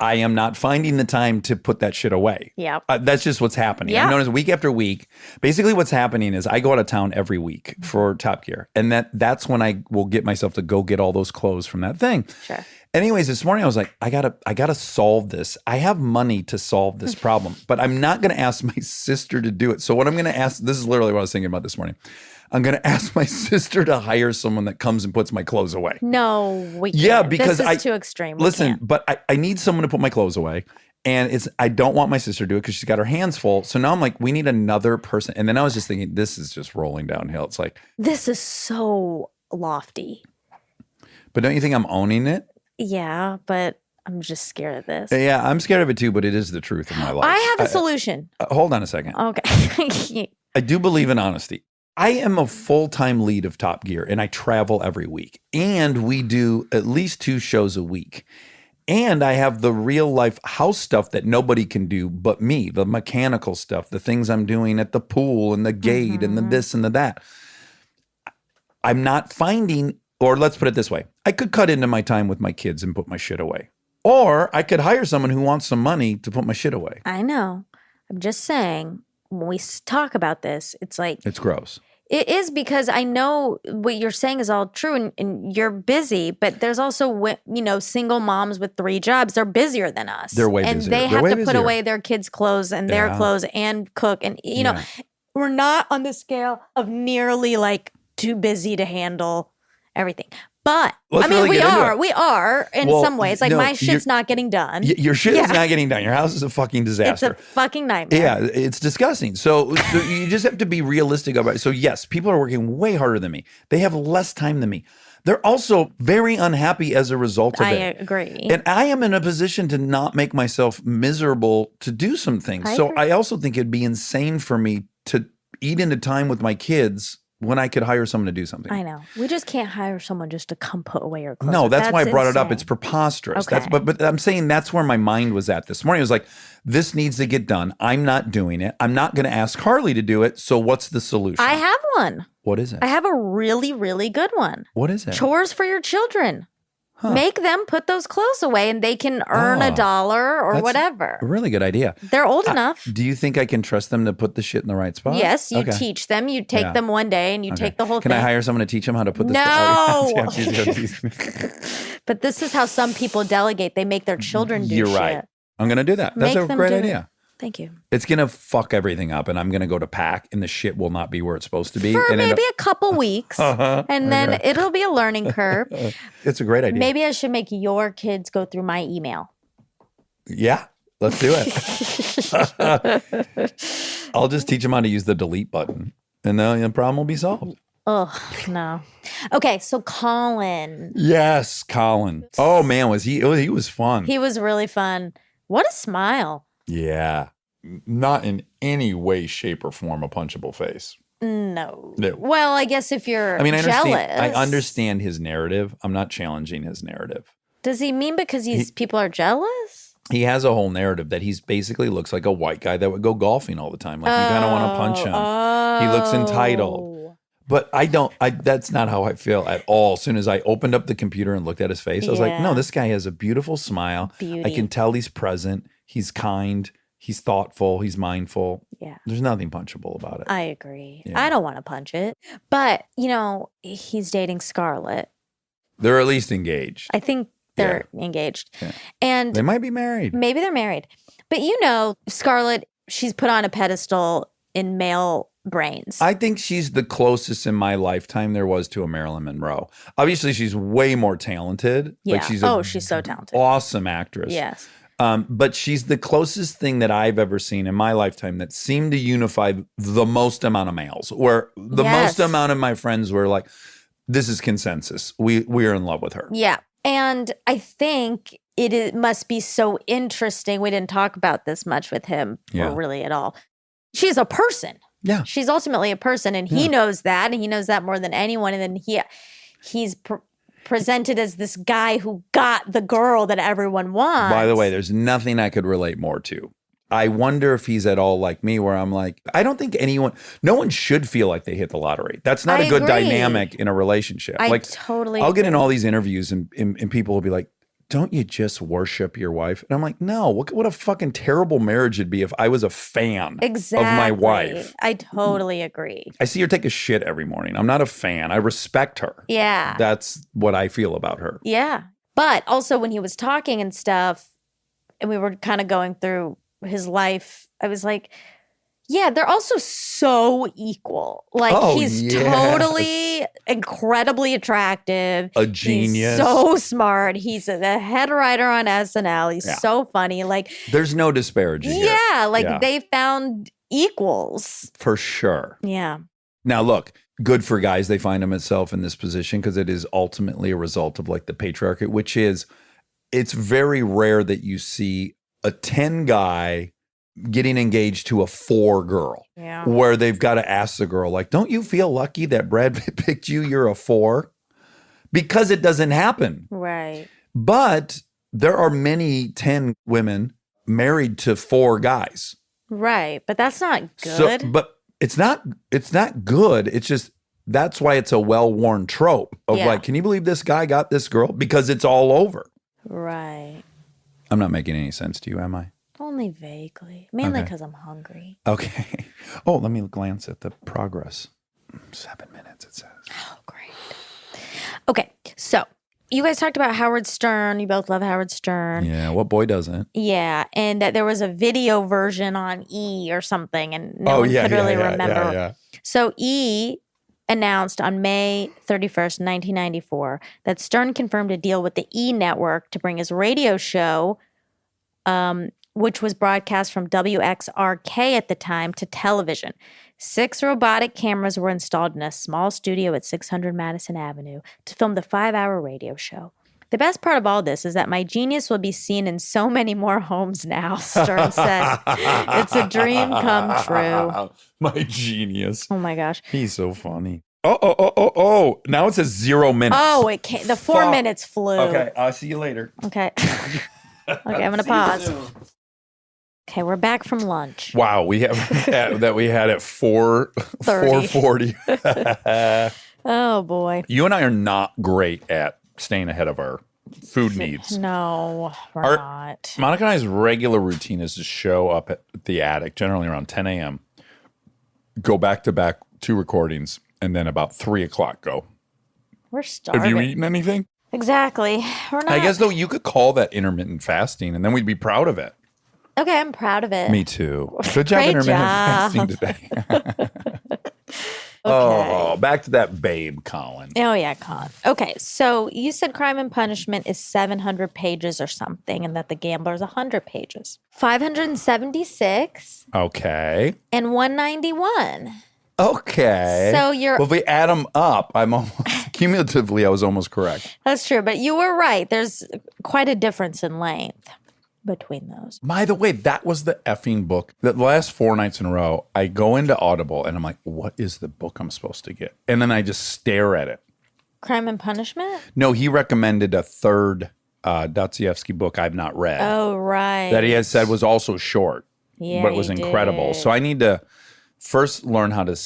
I am not finding the time to put that shit away. Yeah. That's just what's happening. Yeah. I've noticed week after week. Basically what's happening is I go out of town every week for Top Gear. And that's when I will get myself to go get all those clothes from that thing. Sure. Anyways, this morning I was like, I gotta solve this. I have money to solve this problem, but I'm not gonna ask my sister to do it. So what I'm gonna ask, this is literally what I was thinking about this morning. I'm gonna ask my sister to hire someone that comes and puts my clothes away. No, we can't. Yeah, because this is too extreme. We Listen, can't. but I need someone to put my clothes away. And I don't want my sister to do it because she's got her hands full. So now I'm like, we need another person. And then I was just thinking, this is just rolling downhill. It's like, This is so lofty. but don't you think I'm owning it? Yeah, but I'm just scared of this. Yeah, I'm scared of it too, but it is the truth of my life. I have a solution. Hold on a second. Okay. I do believe in honesty. I am a full-time lead of Top Gear, and I travel every week. And we do at least 2 shows a week. And I have the real-life house stuff that nobody can do but me, the mechanical stuff, the things I'm doing at the pool and the gate and the this and the that. I'm not finding, or let's put it this way, I could cut into my time with my kids and put my shit away. Or I could hire someone who wants some money to put my shit away. I know. I'm just saying, when we talk about this, it's like, It's gross. it is, because I know what you're saying is all true, and you're busy, but there's also, single moms with 3 jobs. They're busier than us. They're way and busier. they They're have way to put busier. away their kids' clothes and their Yeah. clothes and cook. And, Yeah. we're not on the scale of nearly like too busy to handle everything. But Let's really we get into are. it. We are in Well, some ways. Like no, my shit's not getting done. Your shit Yeah. is not getting done. Your house is a fucking It's disaster. a fucking nightmare. Yeah, it's disgusting. So you just have to be realistic about it. So yes, people are working way harder than me. They have less time than me. They're also very unhappy as a result of I it. agree. And I am in a position to not make myself miserable to do some things. I So agree. I also think it'd be insane for me to eat into time with my kids when I could hire someone to do something. I know. We just can't hire someone just to come put away your clothes. No, that's why I brought it up. insane. It's preposterous. Okay. But I'm saying that's where my mind was at this morning. It was like, this needs to get done. I'm not doing it. I'm not going to ask Carly to do it. So what's the solution? I have one. What is it? I have a really, really good one. What is it? Chores for your children. Huh. Make them put those clothes away and they can earn Oh, $1 or that's whatever. A really good idea. They're old enough. Do you think I can trust them to put the shit in the right spot? Yes, you Okay. teach them. You take Yeah. them one day and you Okay. take the whole Can thing. I hire someone to teach them how to put this? No. Yeah, But this is how some people delegate. They make their children do You're shit. right. I'm going to do that. That's Make a them great do it. idea. Thank you. It's going to fuck everything up, and I'm going to go to pack, and the shit will not be where it's supposed to be. For and maybe a couple weeks. Uh-huh. And then it'll be a learning curve. It's a great idea. Maybe I should make your kids go through my email. Yeah, let's do it. I'll just teach them how to use the delete button, and then the problem will be solved. Oh, no. Okay, so Colin. Yes, Colin. Oh man, was he? He was fun. He was really fun. What a smile. Yeah, not in any way, shape, or form a punchable face. No. No. Well, I guess if you're I mean, I jealous. understand. I understand his narrative. I'm not challenging his narrative. Does he mean because people are jealous? He has a whole narrative that he's basically looks like a white guy that would go golfing all the time. Like you kind of want to punch him. He looks entitled. But that's not how I feel at all. As soon as I opened up the computer and looked at his face, I was like, Yeah. no, this guy has a beautiful smile. Beauty. I can tell he's present. He's kind. He's thoughtful. He's mindful. Yeah. There's nothing punchable about it. I agree. Yeah. I don't want to punch it. But, he's dating Scarlett. They're at least engaged. I think they're engaged. Yeah. And They might be married. maybe they're married. But Scarlett, she's put on a pedestal in male brains. I think she's the closest in my lifetime there was to a Marilyn Monroe. Obviously, she's way more talented. Yeah. Like she's she's so talented. awesome actress. Yes. But she's the closest thing that I've ever seen in my lifetime that seemed to unify the most amount of males, where the Yes. most amount of my friends were like, this is consensus. We're in love with her. Yeah. And I think it must be so interesting. We didn't talk about this much with him Yeah. or really at all. She's a person. Yeah. She's ultimately a person, and he knows that, and he knows that more than anyone. And then he's presented as this guy who got the girl that everyone wants. By the way, there's nothing I could relate more to. I wonder if he's at all like me, where I'm like, I don't think no one should feel like they hit the lottery. That's not I a good agree. dynamic in a relationship. I Like, totally I'll get in agree. all these interviews and people will be like, don't you just worship your wife? And I'm like, no, what a fucking terrible marriage it'd be if I was a fan Exactly. of my wife. I totally agree. I see her take a shit every morning. I'm not a fan. I respect her. Yeah. That's what I feel about her. Yeah. But also when he was talking and stuff, and we were kind of going through his life, I was like, yeah, they're also so equal. Like, Oh, he's yes. totally incredibly attractive. A genius. He's so smart. He's the head writer on SNL. He's Yeah. so funny. Like, There's no disparaging here. yeah, like Yeah. they found equals. For sure. Yeah. Now, look, good for guys. They find themselves in this position because it is ultimately a result of like the patriarchy, which is, it's very rare that you see a 10 guy getting engaged to a 4 girl, Yeah. where they've got to ask the girl, like, don't you feel lucky that Brad Pitt picked you? You're a 4? Because it doesn't happen. Right. But there are many 10 women married to 4 guys. Right. But that's not good. So, but it's not good. It's just, that's why it's a well-worn trope of Yeah. like, can you believe this guy got this girl? Because it's all over. Right. I'm not making any sense to you, am I? Only vaguely. Mainly Okay. because I'm hungry. Okay. Oh, let me glance at the progress. 7 minutes, it says. Oh, great. Okay. So you guys talked about Howard Stern. You both love Howard Stern. Yeah, what boy doesn't? Yeah. And that there was a video version on E or something, and no one could really remember. Yeah. So E announced on May 31st, 1994, that Stern confirmed a deal with the E Network to bring his radio show, which was broadcast from WXRK at the time, to television. 6 robotic cameras were installed in a small studio at 600 Madison Avenue to film the 5-hour radio show. The best part of all this is that my genius will be seen in so many more homes now, Stern said. It's a dream come true. My genius. Oh my gosh. He's so funny. Oh. Now it says 0 minutes. Oh, it came. The 4 Fuck. minutes flew. Okay, I'll see you later. Okay. Okay, I'm gonna pause. Okay, we're back from lunch. Wow, we have that we had at 4:40. Oh boy. You and I are not great at staying ahead of our food needs. No, we're Our- not. Monica and I's regular routine is to show up at the attic, generally around 10 a.m., go back to back 2 recordings, and then about 3 o'clock go. We're starving. Have you eaten anything? Exactly. We're not. I guess, though, you could call that intermittent fasting, and then we'd be proud of it. Okay, I'm proud of it. Me too. Good job Great intermittent job. fasting today. Okay. Oh, back to that babe, Colin. Oh yeah, Colin. Okay, so you said Crime and Punishment is 700 pages or something, and that The Gambler is 100 pages. 576 Okay. and 191. Okay. So you're- Well, if we add them up, I'm almost, cumulatively, I was almost correct. That's true, but you were right. There's quite a difference in length between those. By the way, that was the effing book. The last 4 nights in a row, I go into Audible and I'm like, what is the book I'm supposed to get? And then I just stare at it. Crime and Punishment? No, he recommended a third Dostoevsky book I've not read Oh, right. that he had said was also short, Yeah, but was he incredible. did. So I need to first learn how to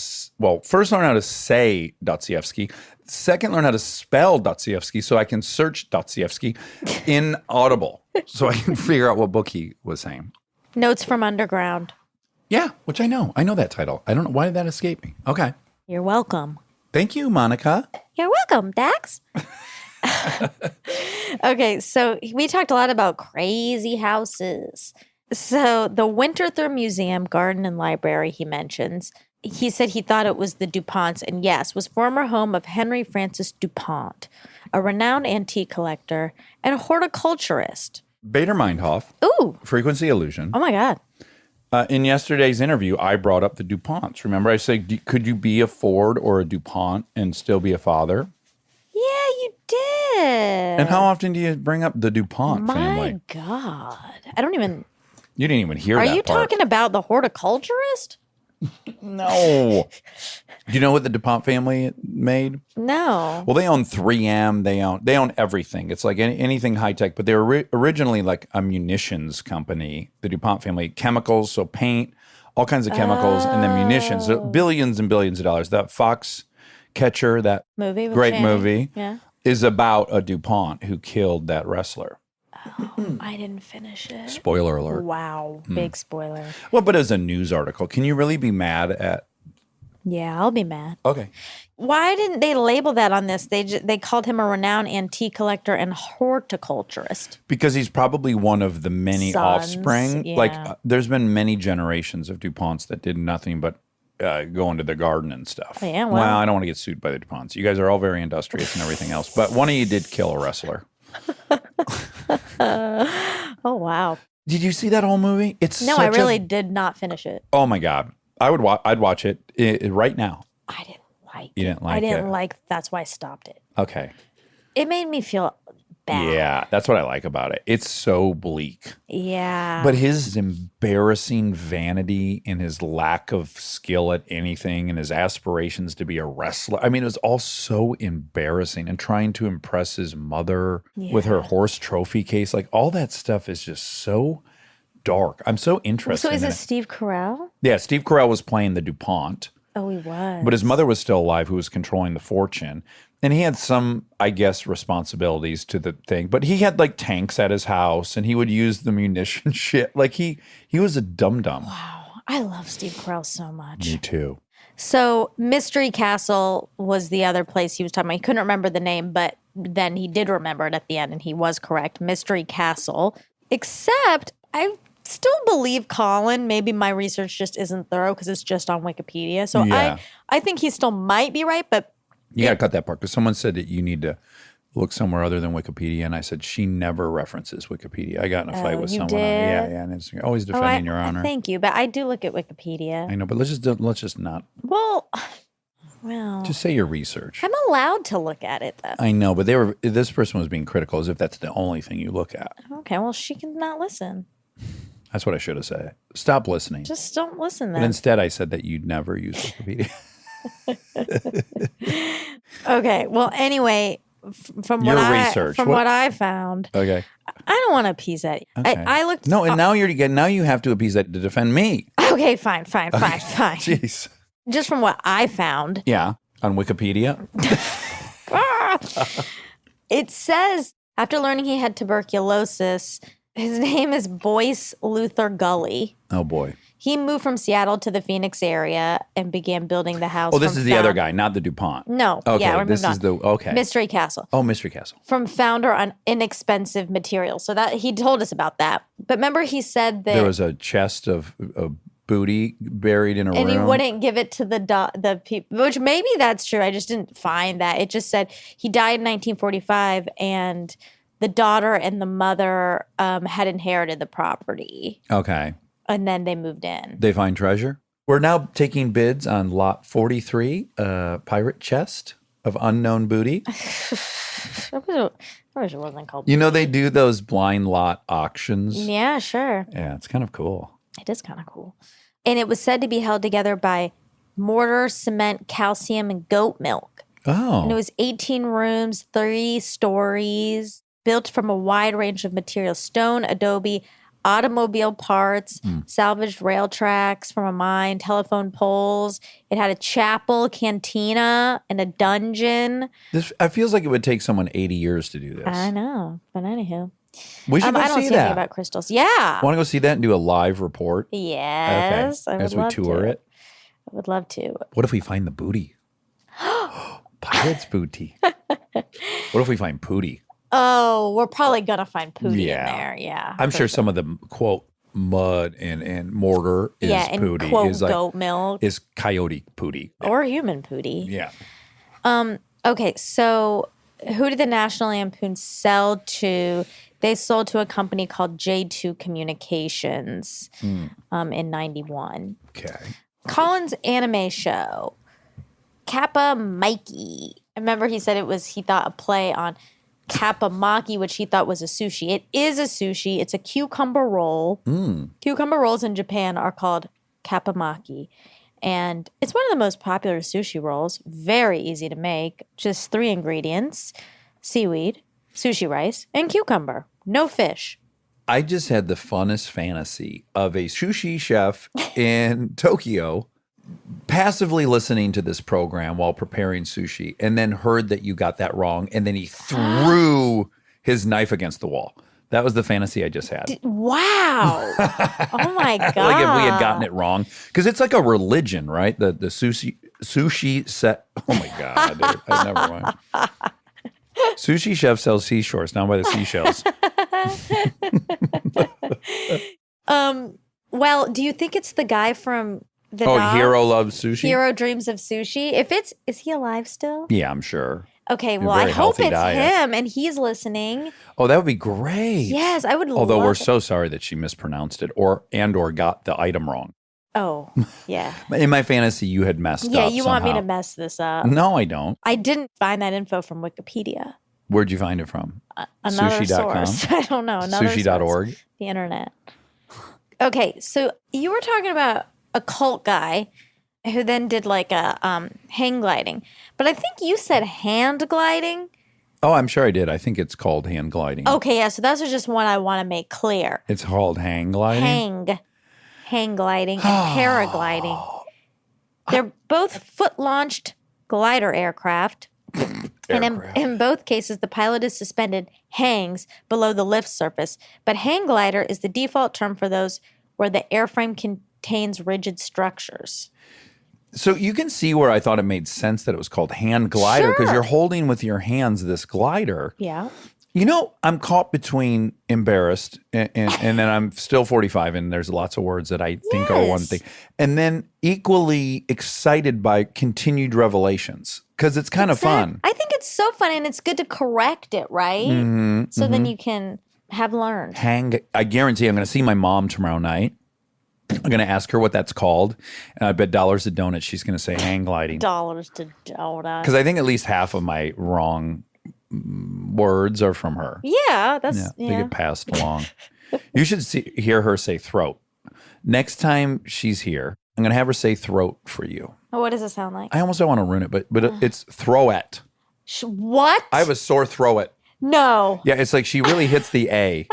say Dostoevsky. Second, learn how to spell Dostoevsky so I can search Dostoevsky in Audible so I can figure out what book he was saying. Notes from Underground. Yeah, which I know. I know that title. I don't know. Why did that escape me? Okay. You're welcome. Thank you, Monica. You're welcome, Dax. Okay, so we talked a lot about crazy houses. So the Winterthur Museum, Garden and Library he mentions, he said he thought it was the DuPonts, and yes, was former home of Henry Francis DuPont, a renowned antique collector and a horticulturist. Bader-Meinhof, Ooh. frequency illusion. Oh my God. In yesterday's interview, I brought up the DuPonts. Remember, I said, could you be a Ford or a DuPont and still be a father? Yeah, you did. And how often do you bring up the DuPont family? My God. I don't even. You didn't even hear Are that you part. talking about the horticulturist? No. Do you know what the DuPont family made? No. Well, they own 3M. They own everything. It's like anything high tech. But they were originally like a munitions company. The DuPont family, chemicals, so paint, all kinds of chemicals, and then munitions. So billions and billions of dollars. That Foxcatcher, that Movie? with great Channing? movie, Yeah. is about a DuPont who killed that wrestler. I didn't finish it. Spoiler alert. Wow. Big spoiler. Well, but as a news article, can you really be mad at? Yeah, I'll be mad. Okay. Why didn't they label that on this? They called him a renowned antique collector and horticulturist. Because he's probably one of the many Sons, offspring. yeah. Like, there's been many generations of DuPonts that did nothing but go into the garden and stuff. Oh, yeah, well- I don't want to get sued by the DuPonts. You guys are all very industrious and everything else. But one of you did kill a wrestler. Oh, wow. Did you see that whole movie? It's No, I really did not finish it. Oh, my God. I'd watch it right now. I didn't like You it. didn't like I didn't it? like that's why I stopped it. Okay. It made me feel bad. Yeah, that's what I like about it. It's so bleak. Yeah. But his embarrassing vanity and his lack of skill at anything and his aspirations to be a wrestler. I mean, it was all so embarrassing, and trying to impress his mother with her horse trophy case. Like, all that stuff is just so dark. I'm so interested So is in it it. Steve Carell? Yeah, Steve Carell was playing the DuPont, Oh, he was. but his mother was still alive, who was controlling the fortune. And he had some, I guess, responsibilities to the thing. But he had like tanks at his house, and he would use the munition shit. Like, he was a dum-dum. Wow. I love Steve Carell so much. Me too. So Mystery Castle was the other place he was talking about. He couldn't remember the name, but then he did remember it at the end, and he was correct. Mystery Castle. Except I still believe Colin. Maybe my research just isn't thorough because it's just on Wikipedia. So Yeah. I think he still might be right, but You got to cut that part, because someone said that you need to look somewhere other than Wikipedia, and I said she never references Wikipedia. I got in a fight with you someone. did? Yeah, and it's always defending your honor. Thank you, but I do look at Wikipedia. I know, but let's just not. Well, Just say your research. I'm allowed to look at it though. I know, but this person was being critical as if that's the only thing you look at. Okay, well, she can not listen. That's what I should have said. Stop listening. Just don't listen But then. instead, I said that you'd never use Wikipedia. Okay, well, anyway, from Your what research. what I found, Okay. I don't want to appease that. Okay. I looked. No, and now you have to appease that to defend me. Okay, fine. Jeez. Just from what I found, Yeah, on Wikipedia. it says after learning he had tuberculosis, his name is Boyce Luther Gully. Oh boy. He moved from Seattle to the Phoenix area and began building the house. Oh, this from is the other found- guy, not the DuPont. No, Okay, yeah, we're this moving is on. the okay. Mystery Castle. Oh, Mystery Castle. From founder on inexpensive materials. So that he told us about that. But remember, he said that There was a chest of booty buried in a and room. he wouldn't give it to the people, which maybe that's true. I just didn't find that. It just said he died in 1945, and the daughter and the mother had inherited the property, Okay. and then they moved in. They find treasure. We're now taking bids on lot 43, pirate chest of unknown booty. I wish it wasn't called. You know, they do those blind lot auctions. Yeah, sure. Yeah, it's kind of cool. It is kind of cool. And it was said to be held together by mortar, cement, calcium, and goat milk. Oh. And it was 18 rooms, 3 stories, built from a wide range of materials: stone, adobe, automobile parts, salvaged rail tracks from a mine, telephone poles. It had a chapel, cantina, and a dungeon. It feels like it would take someone 80 years to do this. I know. But anywho. We should go I don't see see anything that. about crystals. Yeah. Want to go see that and do a live report? Yes. I would As we love tour to. it. I would love to. What if we find the booty? Pirate's booty. What if we find Pooty? Oh, we're probably going to find Pooty Yeah. in there. Yeah. I'm for sure some of the quote mud and mortar is Yeah, and Pooty. quote is like goat milk. is coyote Pooty. Or human Pooty. Yeah. Okay, so who did the National Lampoon sell to? They sold to a company called J2 Communications in 91. Okay. Colin's anime show, Kappa Mikey. I remember he said he thought a play on Kappa Maki, which he thought was a sushi. It is a sushi. It's a cucumber roll. Cucumber rolls in Japan are called Kappa Maki. And it's one of the most popular sushi rolls. Very easy to make. Just 3 ingredients: seaweed, sushi rice, and cucumber. No fish. I just had the funnest fantasy of a sushi chef in Tokyo passively listening to this program while preparing sushi and then heard that you got that wrong and then he threw his knife against the wall. That was the fantasy I just had. Wow. Oh my God. Like if we had gotten it wrong. Because it's like a religion, right? The sushi set. Oh my God. Dude. I never mind. Sushi chef sells seashores down by the seashells. Well, do you think it's the guy from the Oh, dog? Hero loves sushi? Hero Dreams of Sushi? Is he alive still? Yeah, I'm sure. Okay, A well, I very hope healthy it's diet. him and he's listening. Oh, that would be great. Yes, I would Although love we're so sorry that she mispronounced it or got the item wrong. Oh, yeah. In my fantasy, you had messed Yeah, up you want me somehow. to mess this up. No, I don't. I didn't find that info from Wikipedia. Where'd you find it from? Another Sushi.com? source. I don't know. Another source. Sushi.org? The internet. Okay, so you were talking about a cult guy who then did like a hang gliding. But I think you said hand gliding. Oh, I'm sure I did. I think it's called hand gliding. Okay, yeah, so that's just one I want to make clear. It's called hang gliding? Hang gliding and paragliding. They're both foot-launched glider aircraft. And in both cases, the pilot is suspended, hangs below the lift surface. But hang glider is the default term for those where the airframe contains rigid structures. So you can see where I thought it made sense that it was called hand glider because Sure. you're holding with your hands this glider. Yeah. You know, I'm caught between embarrassed and then I'm still 45 and there's lots of words that I think are one Yes. thing. And then equally excited by continued revelations because it's kind of fun. I think it's so fun and it's good to correct it, right? So then you can have learned. I guarantee I'm going to see my mom tomorrow night. I'm going to ask her what that's called. And I bet dollars a donut she's going to say hang gliding. Dollars to donut. Because I think at least half of my wrong words are from her. Yeah, that's Yeah, yeah. they get passed along. You should hear her say throat. Next time she's here, I'm going to have her say throat for you. Oh, what does it sound like? I almost don't want to ruin it, but it's throat. What? I have a sore throat. No. Yeah, it's like she really hits the A.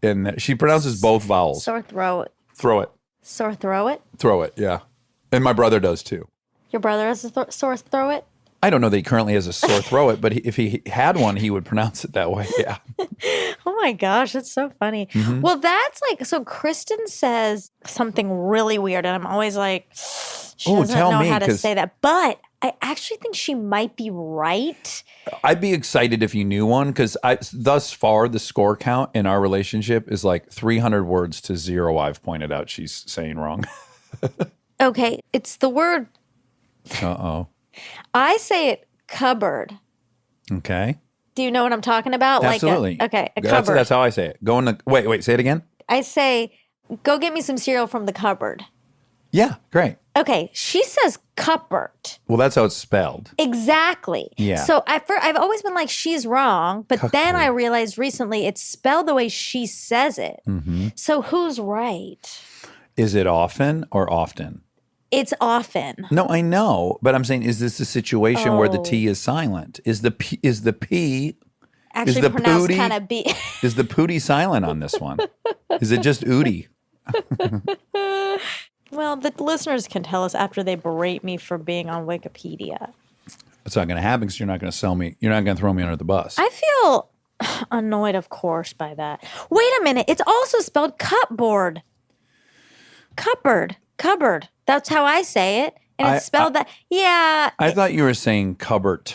And she pronounces both vowels. Sore throat. Throw it. Sore throat? Throw it, yeah. And my brother does too. Your brother has a sore throat? I don't know that he currently has a sore throat, but if he had one, he would pronounce it that way. Yeah. Oh my gosh, that's so funny. Mm-hmm. Well, that's like, so Kristen says something really weird, and I'm always like, she Oh, doesn't tell know me, how to 'cause- say that. But I actually think she might be right. I'd be excited if you knew one because thus far the score count in our relationship is like 300 words to 0. I've pointed out she's saying wrong. Okay, it's the word, Uh-oh. I say it cupboard. Okay. Do you know what I'm talking about? Absolutely. Like a That's cupboard. how I say it. Go in the wait, say it again. I say, go get me some cereal from the cupboard. Yeah, great. Okay, she says cupboard. Well, that's how it's spelled. Exactly. Yeah. So I've always been like, she's wrong. But then I Cupboard. realized recently it's spelled the way she says it. Mm-hmm. So who's right? Is it often or often? It's often. No, I know, but I'm saying, is this a situation where the Oh. T is silent? Is the P Actually the pronounced pootie- kind of B. is the pootie silent on this one? Is it just ooty? Well, the listeners can tell us after they berate me for being on Wikipedia. That's not going to happen because you're not going to sell me. You're not going to throw me under the bus. I feel annoyed, of course, by that. Wait a minute. It's also spelled cupboard. Cupboard. That's how I say it. And it's spelled that. Yeah. I thought you were saying cupboard.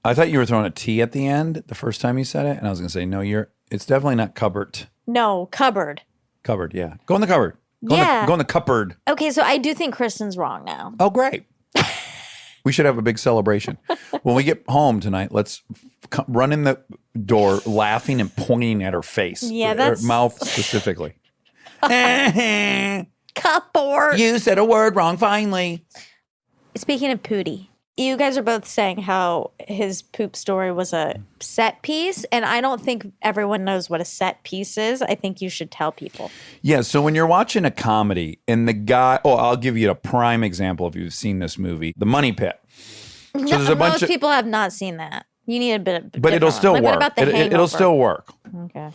I thought you were throwing a T at the end the first time you said it, and I was going to say no. It's definitely not cupboard. No, cupboard. Cupboard, yeah. Go in the cupboard. Go Yeah. in the cupboard. Okay, so I do think Kristen's wrong now. Oh, great. We should have a big celebration. When we get home tonight, let's run in the door laughing and pointing at her face. Yeah, Her that's- mouth specifically. Cupboard. You said a word wrong finally. Speaking of Pootie, you guys are both saying how his poop story was a set piece, and I don't think everyone knows what a set piece is. I think you should tell people. Yeah, so when you're watching a comedy and the guy, I'll give you a prime example if you've seen this movie, The Money Pit. So there's a bunch Most of, people have not seen that. You need a bit of but it'll different still one. work. Like, what about the Hangover? It'll still work. Okay.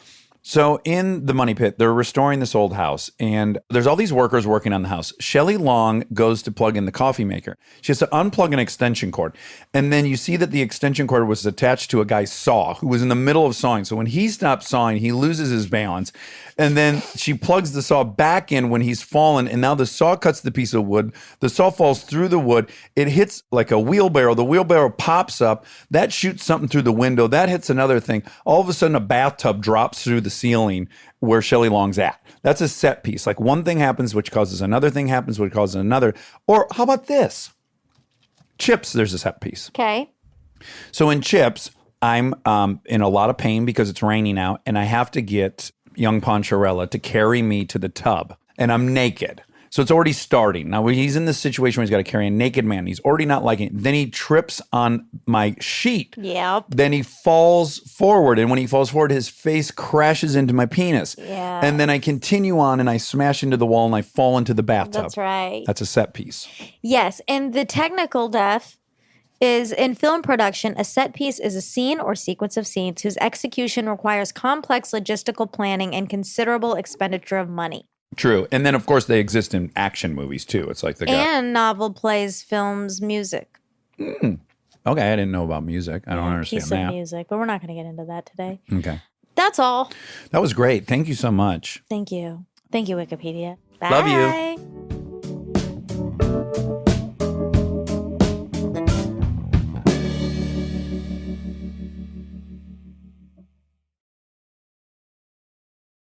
So in the Money Pit, they're restoring this old house, and there's all these workers working on the house. Shelley Long goes to plug in the coffee maker. She has to unplug an extension cord, and then you see that the extension cord was attached to a guy's saw who was in the middle of sawing. So when he stops sawing, he loses his balance, and then she plugs the saw back in when he's fallen, and now the saw cuts the piece of wood. The saw falls through the wood. It hits like a wheelbarrow. The wheelbarrow pops up. That shoots something through the window. That hits another thing. All of a sudden, a bathtub drops through the ceiling where Shelley Long's at. That's a set piece. Like one thing happens, which causes another thing happens, which causes another. Or how about this? Chips, there's a set piece. Okay. So in Chips, I'm in a lot of pain because it's raining out, and I have to get young Poncherella to carry me to the tub, and I'm naked. So it's already starting. Now he's in this situation where he's got to carry a naked man. He's already not liking it. Then he trips on my sheet. Yep. Then he falls forward, and when he falls forward, his face crashes into my penis. Yeah. And then I continue on, and I smash into the wall, and I fall into the bathtub. That's right. That's a set piece. Yes, and the technical death is in film production, a set piece is a scene or sequence of scenes whose execution requires complex logistical planning and considerable expenditure of money. True. And then, of course, they exist in action movies, too. It's like the guy. And novel, plays, films, music. Okay, I didn't know about music. I don't understand Piece that. of music, but we're not going to get into that today. Okay. That's all. That was great. Thank you so much. Thank you. Thank you, Wikipedia. Bye. Love you.